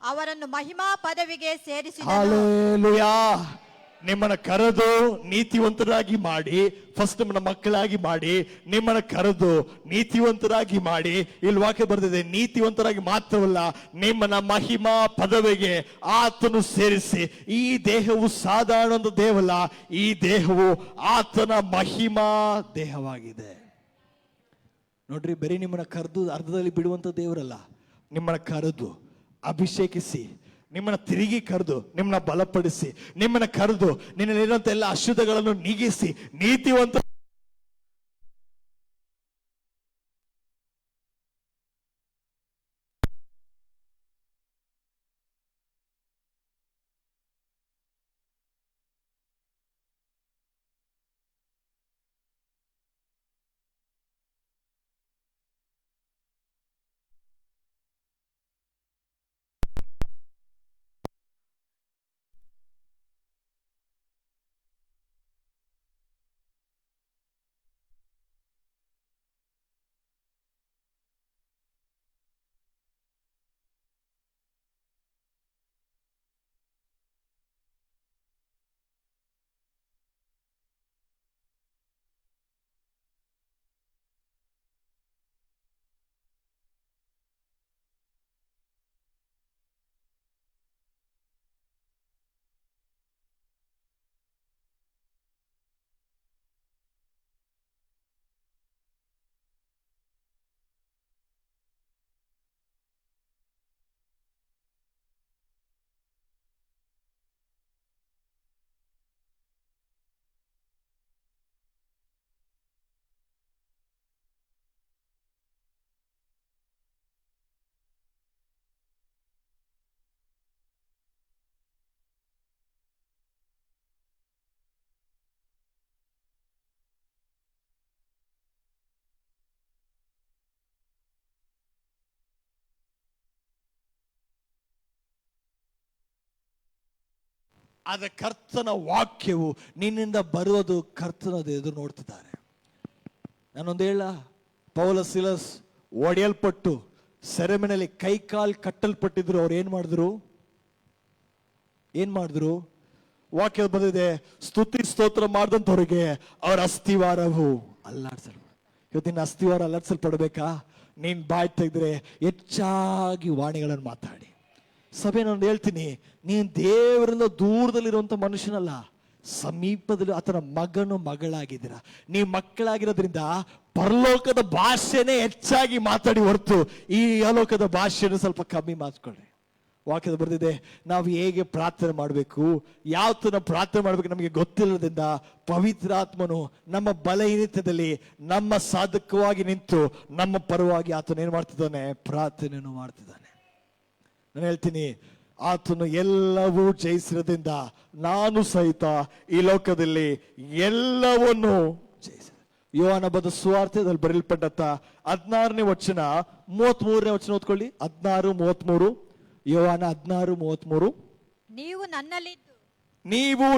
ಅವರನ್ನು ಮಹಿಮಾ ಪದವಿಗೆ ಸೇರಿಸಿದನು. ಹಲ್ಲೆಲೂಯಾ. ನಿಮ್ಮನ್ನ ಕರೆದು ನೀತಿವಂತರಾಗಿ ಮಾಡಿ, ಫಸ್ಟ್ ನಿಮ್ಮನ್ನ ಮಕ್ಕಳಾಗಿ ಮಾಡಿ, ನಿಮ್ಮನ್ನ ಕರೆದು ನೀತಿವಂತರಾಗಿ ಮಾಡಿ. ಇಲ್ಲಿ ವಾಕ್ಯ ಬರ್ತಿದೆ, ನೀತಿವಂತರಾಗಿ ಮಾತ್ರವಲ್ಲ, ನಿಮ್ಮನ್ನ ಮಹಿಮಾ ಪದವಿಗೆ ಆತನು ಸೇರಿಸಿ. ಈ ದೇಹವು ಸಾಧಾರಣ ಒಂದು ದೇಹವಲ್ಲ, ಈ ದೇಹವು ಆತನ ಮಹಿಮಾ ದೇಹವಾಗಿದೆ. ನೋಡ್ರಿ, ಬರೀ ನಿಮ್ಮನ್ನ ಕರೆದು ಅರ್ಧದಲ್ಲಿ ಬಿಡುವಂತ ದೇವರಲ್ಲ, ನಿಮ್ಮನ್ನ ಕರೆದು ಅಭಿಷೇಕಿಸಿ, ನಿಮ್ಮನ್ನ ತಿರುಗಿ ಕರೆದು ನಿಮ್ಮನ್ನ ಬಲಪಡಿಸಿ, ನಿಮ್ಮನ್ನ ಕರೆದು ನಿನ್ನಲ್ಲಿರುವಂತ ಎಲ್ಲ ಅಶುದ್ಧಗಳನ್ನು ನೀಗಿಸಿ ನೀತಿವಂತ ಆದ ಕರ್ತನ ವಾಕ್ಯವು ನಿನ್ನಿಂದ ಬರುವುದು ಕರ್ತನದು ಎದುರು ನೋಡ್ತಿದ್ದಾರೆ. ನಾನೊಂದು ಹೇಳ, ಪೌಲ ಸಿಲಸ್ ಒಡೆಯಲ್ಪಟ್ಟು ಸೆರೆಮನೆಯಲ್ಲಿ ಕೈ ಕಾಲು ಕಟ್ಟಲ್ಪಟ್ಟಿದ್ರು. ಅವ್ರು ಏನ್ ಮಾಡಿದ್ರು? ವಾಕ್ಯ ಬಂದಿದೆ, ಸ್ತುತಿ ಸ್ತೋತ್ರ ಮಾಡಿದಂಥವ್ರಿಗೆ ಅವರ ಅಸ್ಥಿವಾರವು ಅಲ್ಲಾಡ್ಸಲ್. ಇವತ್ತಿನ ಅಸ್ಥಿವಾರ ಅಲ್ಲಾಡ್ಸಲ್ಪಡ್ಬೇಕಾ? ನೀನ್ ಬಾಯ್ ತೆಗೆದ್ರೆ ಹೆಚ್ಚಾಗಿ ವಾಣಿಗಳನ್ನು ಮಾತಾಡಿ. ಸಭೆ, ನಾನು ಹೇಳ್ತೀನಿ, ನೀನ್ ದೇವರಿಂದ ದೂರದಲ್ಲಿರುವಂತ ಮನುಷ್ಯನಲ್ಲ, ಸಮೀಪದಲ್ಲಿ ಆತನ ಮಗನು ಮಗಳಾಗಿದ್ದೀರಾ. ನೀವು ಮಕ್ಕಳಾಗಿರೋದ್ರಿಂದ ಪರಲೋಕದ ಭಾಷೆನೇ ಹೆಚ್ಚಾಗಿ ಮಾತಾಡಿ ಹೊರತು ಈ ಅಲೋಕದ ಭಾಷೆಯನ್ನು ಸ್ವಲ್ಪ ಕಮ್ಮಿ ಮಾತಾಡ್ಕೊಳ್ಳಿ. ವಾಕ್ಯದ ಬರ್ದಿದೆ, ನಾವು ಹೇಗೆ ಪ್ರಾರ್ಥನೆ ಮಾಡಬೇಕು, ಯಾವ ತರ ಪ್ರಾರ್ಥನೆ ಮಾಡಬೇಕು ನಮಗೆ ಗೊತ್ತಿಲ್ಲದ್ರಿಂದ ಪವಿತ್ರಾತ್ಮನು ನಮ್ಮ ಬಲಹೀನತೆಯಲ್ಲಿ ನಮ್ಮ ಸಾಧಕವಾಗಿ ನಿಂತು ನಮ್ಮ ಪರವಾಗಿ ಆತನ ಏನ್ ಮಾಡ್ತಿದ್ದಾನೆ? ಪ್ರಾರ್ಥನೆಯನ್ನು ಮಾಡ್ತಿದ್ದಾನೆ. ನಾನು ಹೇಳ್ತೀನಿ, ಆತನು ಎಲ್ಲವೂ ಜಯಿಸಿರೋದ್ರಿಂದ ನಾನು ಸಹಿತ ಈ ಲೋಕದಲ್ಲಿ ಎಲ್ಲವನ್ನು ಜಯಿಸಿದೆ. ಯೋಹಾನ ಬರೆದ ಸುವಾರ್ತೆಯಲ್ಲಿ ಬರೆಯಲ್ಪಟ್ಟಂತ 16ನೇ ವಚನ 33ನೇ ವಚನ ಓದ್ಕೊಳ್ಳಿ. 16:33. ಯೋಹಾನ 16:33. ನೀವು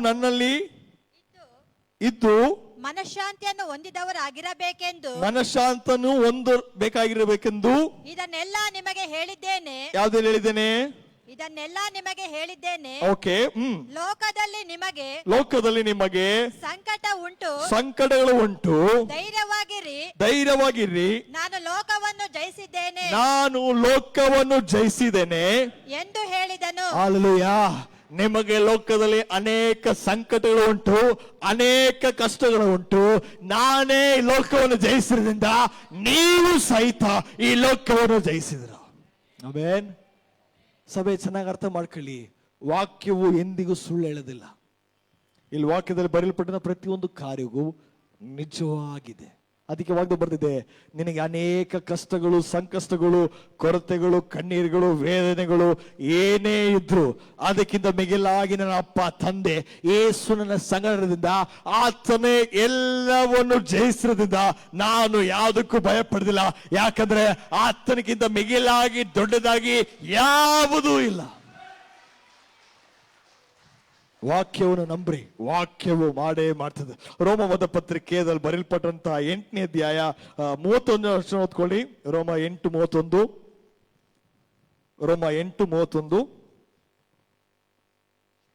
ನನ್ನಲ್ಲಿ ಇದ್ದು ಮನಃಶಾಂತಿಯನ್ನು ಹೊಂದಿದವರಾಗಿರಬೇಕೆಂದು ಬೇಕಾಗಿರಬೇಕೆಂದು ಇದನ್ನೆಲ್ಲ ನಿಮಗೆ ಹೇಳಿದ್ದೇನೆ. ಯಾವುದೆಲ್ಲ ಹೇಳಿದ್ದೇನೆ? ಇದನ್ನೆಲ್ಲ ನಿಮಗೆ ಹೇಳಿದ್ದೇನೆ. ಓಕೆ. ಲೋಕದಲ್ಲಿ ನಿಮಗೆ ಸಂಕಟಗಳು ಉಂಟು. ಧೈರ್ಯವಾಗಿರಿ. ನಾನು ಲೋಕವನ್ನು ಜಯಿಸಿದ್ದೇನೆ ಎಂದು ಹೇಳಿದನು. ಹಲ್ಲೆಲೂಯಾ. ನಿಮಗೆ ಲೋಕದಲ್ಲಿ ಅನೇಕ ಸಂಕಟಗಳು ಉಂಟು, ಅನೇಕ ಕಷ್ಟಗಳು ಉಂಟು. ನಾನೇ ಲೋಕವನ್ನು ಜಯಿಸಿದ್ರಿಂದ ನೀವು ಸಹಿತ ಈ ಲೋಕವನ್ನು ಜಯಿಸಿದ್ರ. ಆಮೆನ್. ಸಭೆ, ಚೆನ್ನಾಗಿ ಅರ್ಥ ಮಾಡ್ಕೊಳ್ಳಿ, ವಾಕ್ಯವು ಎಂದಿಗೂ ಸುಳ್ಳು ಹೇಳೋದಿಲ್ಲ. ಇಲ್ಲಿ ವಾಕ್ಯದಲ್ಲಿ ಬರೆಯಲ್ಪಟ್ಟ ಪ್ರತಿಯೊಂದು ಕಾರ್ಯವೂ ನಿಜವಾಗಿದೆ. ಅದಕ್ಕೆ ವಾಕ್ಯ ಬರ್ತಿದೆ, ನಿನಗೆ ಅನೇಕ ಕಷ್ಟಗಳು, ಸಂಕಷ್ಟಗಳು, ಕೊರತೆಗಳು, ಕಣ್ಣೀರುಗಳು, ವೇದನೆಗಳು ಏನೇ ಇದ್ರು ಅದಕ್ಕಿಂತ ಮಿಗಿಲಾಗಿ ನನ್ನ ಅಪ್ಪ ತಂದೆ ಯೇಸು ನನ್ನ ಸಂಗಡದಿಂದ ಆತನೇ ಎಲ್ಲವನ್ನು ಜಯಿಸಿರೋದ್ರಿಂದ ನಾನು ಯಾವುದಕ್ಕೂ ಭಯ ಪಡೆದಿಲ್ಲ. ಯಾಕಂದ್ರೆ ಆತನಿಗಿಂತ ಮಿಗಿಲಾಗಿ ದೊಡ್ಡದಾಗಿ ಯಾವುದೂ ಇಲ್ಲ. ವಾಕ್ಯವನ್ನು ನಂಬ್ರಿ, ವಾಕ್ಯವು ಮಾಡೇ ಮಾಡ್ತದೆ. ರೋಮದ ಪತ್ರಿಕೆಯಲ್ಲಿ ಬರೆಯಲ್ಪಟ್ಟಂತ 8ನೇ ಅಧ್ಯಾಯ 31 ವರ್ಷ ಓದ್ಕೊಳ್ಳಿ. ರೋಮ 8:31. ರೋಮ 8:31.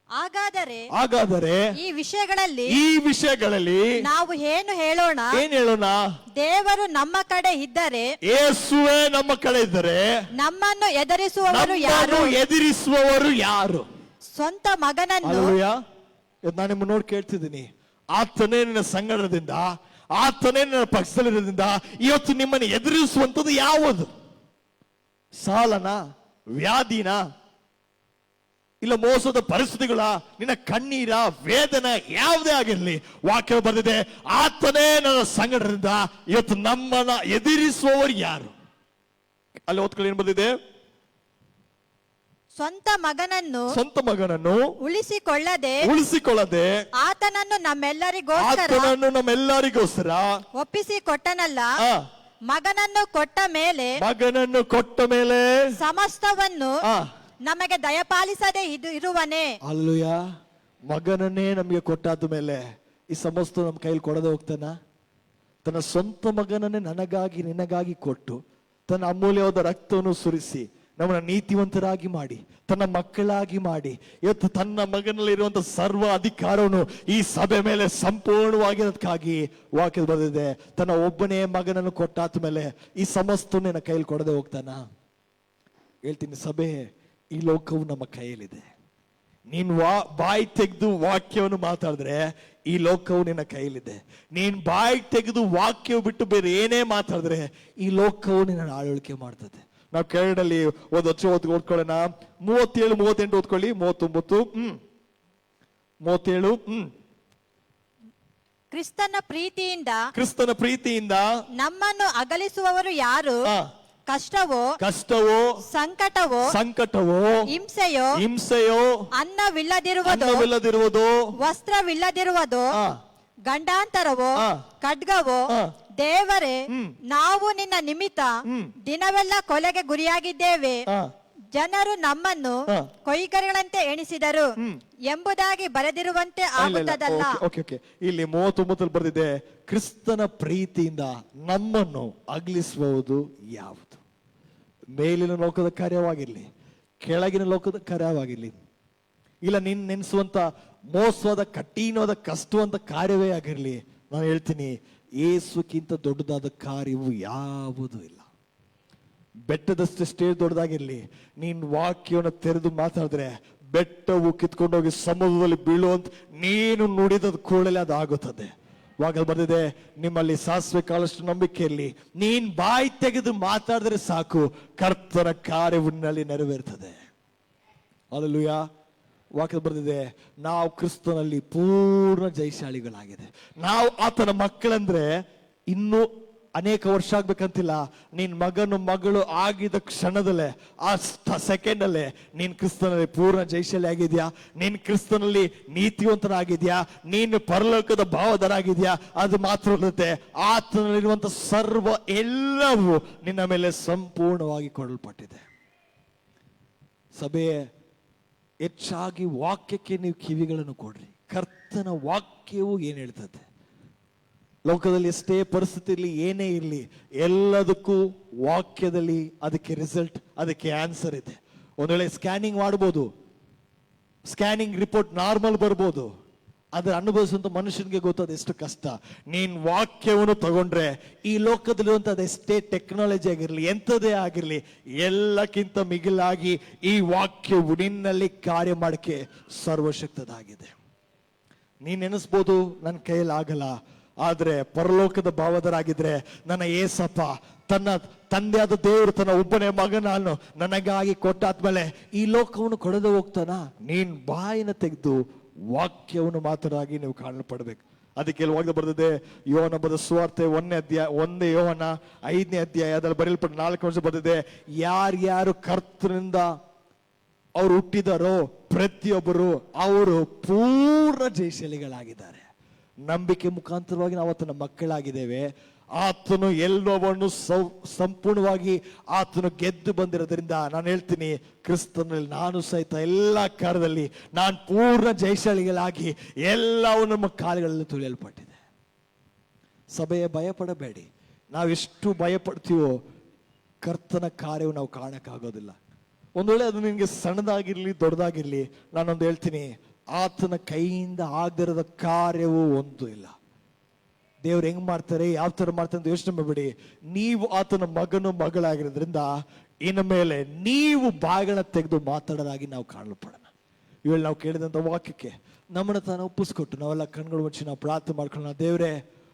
ಹಾಗಾದರೆ ಈ ವಿಷಯಗಳಲ್ಲಿ ನಾವು ಏನು ಹೇಳೋಣ? ಏನ್ ಹೇಳೋಣ? ದೇವರು ನಮ್ಮ ಕಡೆ ಇದ್ದರೆ, ಯೇಸುವೇ ನಮ್ಮ ಕಡೆ ಇದ್ದರೆ, ನಮ್ಮನ್ನು ಎದುರಿಸುವವರು ಯಾರು? ಸ್ವಂತ ಮಗನನ್ನು. ನಾನು ನಿಮ್ಮನ್ನು ನೋಡಿ ಕೇಳ್ತಿದ್ದೀನಿ, ಆತನೇ ನಿನ್ನ ಸಂಗಡದಿಂದ, ಆತನೇ ನಿನ್ನ ಪಕ್ಷದಲ್ಲಿರೋದ್ರಿಂದ ಇವತ್ತು ನಿಮ್ಮನ್ನು ಎದುರಿಸುವಂಥದ್ದು ಯಾವುದು? ಸಾಲನ, ವ್ಯಾಧಿನ, ಇಲ್ಲ ಮೋಸದ ಪರಿಸ್ಥಿತಿಗಳ, ನಿನ್ನ ಕಣ್ಣೀರ, ವೇದನ ಯಾವುದೇ ಆಗಿರಲಿ, ವಾಕ್ಯ ಬರೆದಿದೆ, ಆತನೇ ನನ್ನ ಸಂಗಡದಿಂದ ಇವತ್ತು ನಮ್ಮನ್ನ ಎದುರಿಸುವವರು ಯಾರು? ಅಲ್ಲಿ ಓದ್ಕೊಳ್ಳಿ, ಏನ್ ಬಂದಿದೆ? ಸ್ವಂತ ಮಗನನ್ನು ಉಳಿಸಿಕೊಳ್ಳದೆ ಆತನನ್ನು ನಮ್ಮೆಲ್ಲರಿಗೋಸ್ಕರ ಒಪ್ಪಿಸಿ ಕೊಟ್ಟನಲ್ಲ. ಮಗನನ್ನು ಕೊಟ್ಟ ಮೇಲೆ ಸಮಸ್ತವನ್ನು ನಮಗೆ ದಯಪಾಲಿಸದೆ ಇರುವನೇ. ಅಲ್ಲೂಯ, ಮಗನನ್ನೇ ನಮಗೆ ಕೊಟ್ಟಾದ ಮೇಲೆ ಈ ಸಮಸ್ತ ನಮ್ಮ ಕೈಲಿ ಕೊಡದೆ ಹೋಗ್ತಾನ? ತನ್ನ ಸ್ವಂತ ಮಗನನ್ನೇ ನನಗಾಗಿ ನಿನಗಾಗಿ ಕೊಟ್ಟು ತನ್ನ ಅಮೂಲ್ಯವಾದ ರಕ್ತವನ್ನು ಸುರಿಸಿ ನಮ್ಮನ್ನ ನೀತಿವಂತರಾಗಿ ಮಾಡಿ ತನ್ನ ಮಕ್ಕಳಾಗಿ ಮಾಡಿ ಇವತ್ತು ತನ್ನ ಮಗನಲ್ಲಿರುವಂತಹ ಸರ್ವ ಅಧಿಕಾರವನ್ನು ಈ ಸಭೆ ಮೇಲೆ ಸಂಪೂರ್ಣವಾಗಿರೋದಕ್ಕಾಗಿ ವಾಕ್ಯ ಬರೆದಿದೆ. ತನ್ನ ಒಬ್ಬನೇ ಮಗನನ್ನು ಕೊಟ್ಟಾದ ಮೇಲೆ ಈ ಸಮಸ್ತ ನಿನ್ನ ಕೈಲಿ ಕೊಡದೆ ಹೋಗ್ತಾನ? ಹೇಳ್ತೀನಿ ಸಭೆ, ಈ ಲೋಕವು ನಮ್ಮ ಕೈಯಲ್ಲಿದೆ. ನೀನ್ ಬಾಯಿ ತೆಗೆದು ವಾಕ್ಯವನ್ನು ಮಾತಾಡಿದ್ರೆ ಈ ಲೋಕವು ನಿನ್ನ ಕೈಯಲ್ಲಿದೆ. ನೀನ್ ಬಾಯಿ ತೆಗೆದು ವಾಕ್ಯವು ಬಿಟ್ಟು ಬೇರೆ ಏನೇ ಮಾತಾಡಿದ್ರೆ ಈ ಲೋಕವು ನಿನ್ನ ಆಳ್ವಿಕೆ ಮಾಡ್ತದೆ. ನಾವು ಕೆಳಗಡೆ ಒಂದು ಓದ್ಕೊಳ್ಳೋಣ. 37, 38 ಓದ್ಕೊಳ್ಳಿ. 39, 37. ಕ್ರಿಸ್ತನ ಪ್ರೀತಿಯಿಂದ ನಮ್ಮನ್ನು ಅಗಲಿಸುವವರು ಯಾರು? ಕಷ್ಟವೋ ಸಂಕಟವೋ ಹಿಂಸೆಯೋ ಅನ್ನವಿಲ್ಲದಿರುವುದು ವಸ್ತ್ರವಿಲ್ಲದಿರುವುದು ಗಂಡಾಂತರವೋ ಖಡ್ಗವೋ ದೇವರೇ, ನಾವು ನಿನ್ನ ನಿಮಿತ್ತ ದಿನವೆಲ್ಲ ಕೊಲೆಗೆ ಗುರಿಯಾಗಿದ್ದೇವೆ, ಜನರು ನಮ್ಮನ್ನು ಕೊಯ್ಗರಿಗಳಂತೆ ಎಣಿಸಿದರು ಎಂಬುದಾಗಿ ಬರೆದಿರುವಂತೆ ಆಗುತ್ತದಲ್ಲ. ಇಲ್ಲಿ 39 ಬರೆದಿದೆ, ಕ್ರಿಸ್ತನ ಪ್ರೀತಿಯಿಂದ ನಮ್ಮನ್ನು ಅಗಲಿಸುವುದು ಯಾವುದು? ಮೇಲಿನ ಲೋಕದ ಕಾರ್ಯವಾಗಿರ್ಲಿ, ಕೆಳಗಿನ ಲೋಕದ ಕಾರ್ಯವಾಗಿರ್ಲಿ, ಇಲ್ಲ ನಿನ್ ನೆನೆಸುವಂತ ಮೋಸವಾದ ಕಠಿಣವಾದ ಕಷ್ಟವಂತ ಕಾರ್ಯವೇ ಆಗಿರ್ಲಿ, ನಾನು ಹೇಳ್ತೀನಿ ಯೇಸುಕ್ಕಿಂತ ದೊಡ್ಡದಾದ ಕಾರ್ಯವು ಯಾವುದೂ ಇಲ್ಲ. ಬೆಟ್ಟದಷ್ಟು ಸ್ಟೇಜ್ ದೊಡ್ಡದಾಗಿರ್ಲಿ, ನೀನ್ ವಾಕ್ಯವನ್ನು ತೆರೆದು ಮಾತಾಡಿದ್ರೆ ಬೆಟ್ಟವು ಕಿತ್ಕೊಂಡೋಗಿ ಸಮುದ್ರದಲ್ಲಿ ಬೀಳುವಂತ ನೀನು ನುಡಿದ ಕೂಡಲೇ ಅದು ಆಗುತ್ತದೆ. ವಾಕ್ಯ ಬರೆದಿದೆ, ನಿಮ್ಮಲ್ಲಿ ಸಾಸಿವೆ ಕಾಳಷ್ಟು ನಂಬಿಕೆ ಇರಲಿ, ನೀನ್ ಬಾಯಿ ತೆಗೆದು ಮಾತಾಡಿದ್ರೆ ಸಾಕು, ಕರ್ತನ ಕಾರ್ಯವಿನಲ್ಲಿ ನೆರವೇರ್ತದೆ. ಹಲ್ಲೆಲೂಯಾ. ವಾಕ್ಯ ಬರೆದಿದೆ, ನಾವು ಕ್ರಿಸ್ತನಲ್ಲಿ ಪೂರ್ಣ ಜಯಶಾಲಿಗಳಾಗಿದೆ. ನಾವು ಆತನ ಮಕ್ಕಳಂದ್ರೆ ಇನ್ನೂ ಅನೇಕ ವರ್ಷ ಆಗ್ಬೇಕಂತಿಲ್ಲ. ನೀನ್ ಮಗಳು ಆಗಿದ ಕ್ಷಣದಲ್ಲೇ, ಆ ಸೆಕೆಂಡ್ ಅಲ್ಲೇ ನೀನ್ ಕ್ರಿಸ್ತನಲ್ಲಿ ಪೂರ್ಣ ಜಯಶಾಲಿ ಆಗಿದ್ಯಾ, ನೀನ್ ಕ್ರಿಸ್ತನಲ್ಲಿ ನೀತಿವಂತನಾಗಿದ್ಯಾ, ನೀನು ಪರಲೋಕದ ಭಾವದರಾಗಿದ್ಯಾ. ಅದು ಮಾತ್ರ ಅಲ್ಲದೆ ಆತನಲ್ಲಿರುವಂತ ಸರ್ವ ಎಲ್ಲವೂ ನಿನ್ನ ಮೇಲೆ ಸಂಪೂರ್ಣವಾಗಿ ಕೊಡಲ್ಪಟ್ಟಿದೆ. ಸಭೆಯೇ, ಹೆಚ್ಚಾಗಿ ವಾಕ್ಯಕ್ಕೆ ನೀವು ಕಿವಿಗಳನ್ನು ಕೊಡ್ರಿ. ಕರ್ತನ ವಾಕ್ಯವು ಏನ್ ಹೇಳ್ತದೆ? ಲೋಕದಲ್ಲಿ ಎಷ್ಟೇ ಪರಿಸ್ಥಿತಿ ಇರಲಿ, ಏನೇ ಇರಲಿ, ಎಲ್ಲದಕ್ಕೂ ವಾಕ್ಯದಲ್ಲಿ ಅದಕ್ಕೆ ರಿಸಲ್ಟ್, ಅದಕ್ಕೆ ಆನ್ಸರ್ ಇದೆ. ಒಂದ್ ವೇಳೆ ಸ್ಕ್ಯಾನಿಂಗ್ ಮಾಡ್ಬೋದು, ಸ್ಕ್ಯಾನಿಂಗ್ ರಿಪೋರ್ಟ್ ನಾರ್ಮಲ್ ಬರ್ಬೋದು, ಅದ್ರ ಅನುಭವಿಸುವಂತ ಮನುಷ್ಯನಿಗೆ ಗೊತ್ತದ ಎಷ್ಟು ಕಷ್ಟ. ನೀನ್ ವಾಕ್ಯವನ್ನು ತಗೊಂಡ್ರೆ ಈ ಲೋಕದಲ್ಲಿರುವಂತ ಎಷ್ಟೇ ಟೆಕ್ನಾಲಜಿ ಆಗಿರ್ಲಿ, ಎಂಥದೇ ಆಗಿರ್ಲಿ, ಎಲ್ಲಕ್ಕಿಂತ ಮಿಗಿಲಾಗಿ ಈ ವಾಕ್ಯವು ನಿನ್ನಲ್ಲಿ ಕಾರ್ಯ ಮಾಡಕ್ಕೆ ಸರ್ವಶಕ್ತದಾಗಿದೆ. ನೀನ್ ನೆನೆಸ್ಬೋದು ನನ್ನ ಕೈಯಲ್ಲಿ ಆಗಲ್ಲ, ಆದ್ರೆ ಪರಲೋಕದ ಭಾವದರಾಗಿದ್ರೆ ನನ್ನ ಏಸಪ್ಪ ತನ್ನ ತಂದೆಯಾದ ದೇವರು ತನ್ನ ಒಬ್ಬನೇ ಮಗನನ್ನು ನನಗಾಗಿ ಕೊಟ್ಟಾದ್ಮೇಲೆ ಈ ಲೋಕವನ್ನು ಕೊಡದೆ ಹೋಗ್ತಾನ? ನೀನ್ ಬಾಯಿನ ತೆಗೆದು ವಾಕ್ಯವನ್ನು ಮಾತನಾಗಿ ನೀವು ಕಾಣಲ್ಪಡ್ಬೇಕು. ಅದಕ್ಕೆ ವಾಕ್ಯ ಬರೆದಿದೆ, ಯೋಹನ ಬರೆದ ಸುವಾರ್ತೆ 1 ಯೋಹನ 5ನೇ ಅಧ್ಯಾಯ ಅದರಲ್ಲಿ ಬರೆಯಲ್ಪಟ್ಟ 4 ವರ್ಷ ಬರೆದಿದೆ, ಯಾರ್ಯಾರು ಕರ್ತನಿಂದ ಅವ್ರು ಹುಟ್ಟಿದಾರೋ ಪ್ರತಿಯೊಬ್ಬರು ಅವರು ಪೂರ್ಣ ಜಯಶಾಲಿಗಳಾಗಿದ್ದಾರೆ. ನಂಬಿಕೆ ಮುಖಾಂತರವಾಗಿ ನಾವು ಆತನ ಮಕ್ಕಳಾಗಿದ್ದೇವೆ. ಆತನು ಎಲ್ಲವನ್ನು ಸಂಪೂರ್ಣವಾಗಿ ಆತನು ಗೆದ್ದು ಬಂದಿರೋದ್ರಿಂದ ನಾನು ಹೇಳ್ತೀನಿ, ಕ್ರಿಸ್ತನಲ್ಲಿ ನಾನು ಸಹಿತ ಎಲ್ಲ ಕಾರ್ಯದಲ್ಲಿ ನಾನು ಪೂರ್ಣ ಜಯಶಾಲಿಗಳಾಗಿ ಎಲ್ಲವೂ ನಮ್ಮ ಕಾಲಗಳಲ್ಲಿ ತುಳಿಯಲ್ಪಟ್ಟಿದೆ. ಸಭೆಯ ಭಯಪಡಬೇಡಿ. ನಾವೆಷ್ಟು ಭಯಪಡ್ತೀವೋ ಕರ್ತನ ಕಾರ್ಯವು ನಾವು ಕಾಣಕ್ಕಾಗೋದಿಲ್ಲ. ಒಂದ್ ವೇಳೆ ಅದು ನಿನ್ಗೆ ಸಣ್ಣದಾಗಿರ್ಲಿ ದೊಡ್ಡದಾಗಿರ್ಲಿ, ನಾನೊಂದು ಹೇಳ್ತೀನಿ, ಆತನ ಕೈಯಿಂದ ಆಗದಿರದ ಕಾರ್ಯವೂ ಒಂದು ಇಲ್ಲ. ದೇವ್ರು ಹೆಂಗ್ ಮಾಡ್ತಾರೆ, ಯಾವ ತರ ಮಾಡ್ತಾರೆ ಅಂತ ಯೋಚನೆ ಮಾಡಬೇಡಿ. ನೀವು ಆತನ ಮಗನು ಮಗಳಾಗಿರೋದ್ರಿಂದ ಇನ್ನು ಮೇಲೆ ನೀವು ಬಾಯಿಗಳನ್ನ ತೆಗೆದು ಮಾತಾಡೋರಾಗಿ ನಾವು ಕಾಣಲ್ಪಡೋಣ. ಇವಾಗ ನಾವು ಕೇಳಿದಂಥ ವಾಕ್ಯಕ್ಕೆ ನಮ್ಮನ್ನ ತಾನು ಒಪ್ಪಿಸ್ಕೊಟ್ಟು ನಾವೆಲ್ಲ ಕಣ್ಗಳು ಮುಚ್ಚಿ ನಾವು ಪ್ರಾರ್ಥನೆ ಮಾಡ್ಕೊಳ್ಳೋಣ. ದೇವ್ರೆ,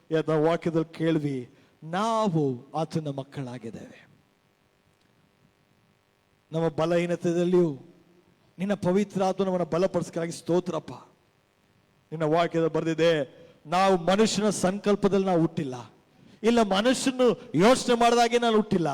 ಇವತ್ತು ನಾವು ವಾಕ್ಯದಲ್ಲಿ ಕೇಳ್ವಿ, ನಾವು ಆತನ ಮಕ್ಕಳಾಗಿದ್ದೇವೆ. ನಮ್ಮ ಬಲಹೀನತೆಯಲ್ಲಿಯೂ ನಿನ್ನ ಪವಿತ್ರ ಆತ್ಮ ನಮ್ಮನ್ನು ಬಲಪಡಿಸಕ್ಕಾಗಿ ಸ್ತೋತ್ರಪ್ಪ. ನಿನ್ನ ವಾಕ್ಯದಲ್ಲಿ ಬರೆದಿದೆ, ನಾವು ಮನುಷ್ಯನ ಸಂಕಲ್ಪದಲ್ಲಿ ನಾವು ಹುಟ್ಟಿಲ್ಲ, ಇಲ್ಲ ಮನುಷ್ಯನು ಯೋಚನೆ ಮಾಡಿದಾಗೆ ನಾನು ಹುಟ್ಟಿಲ್ಲ,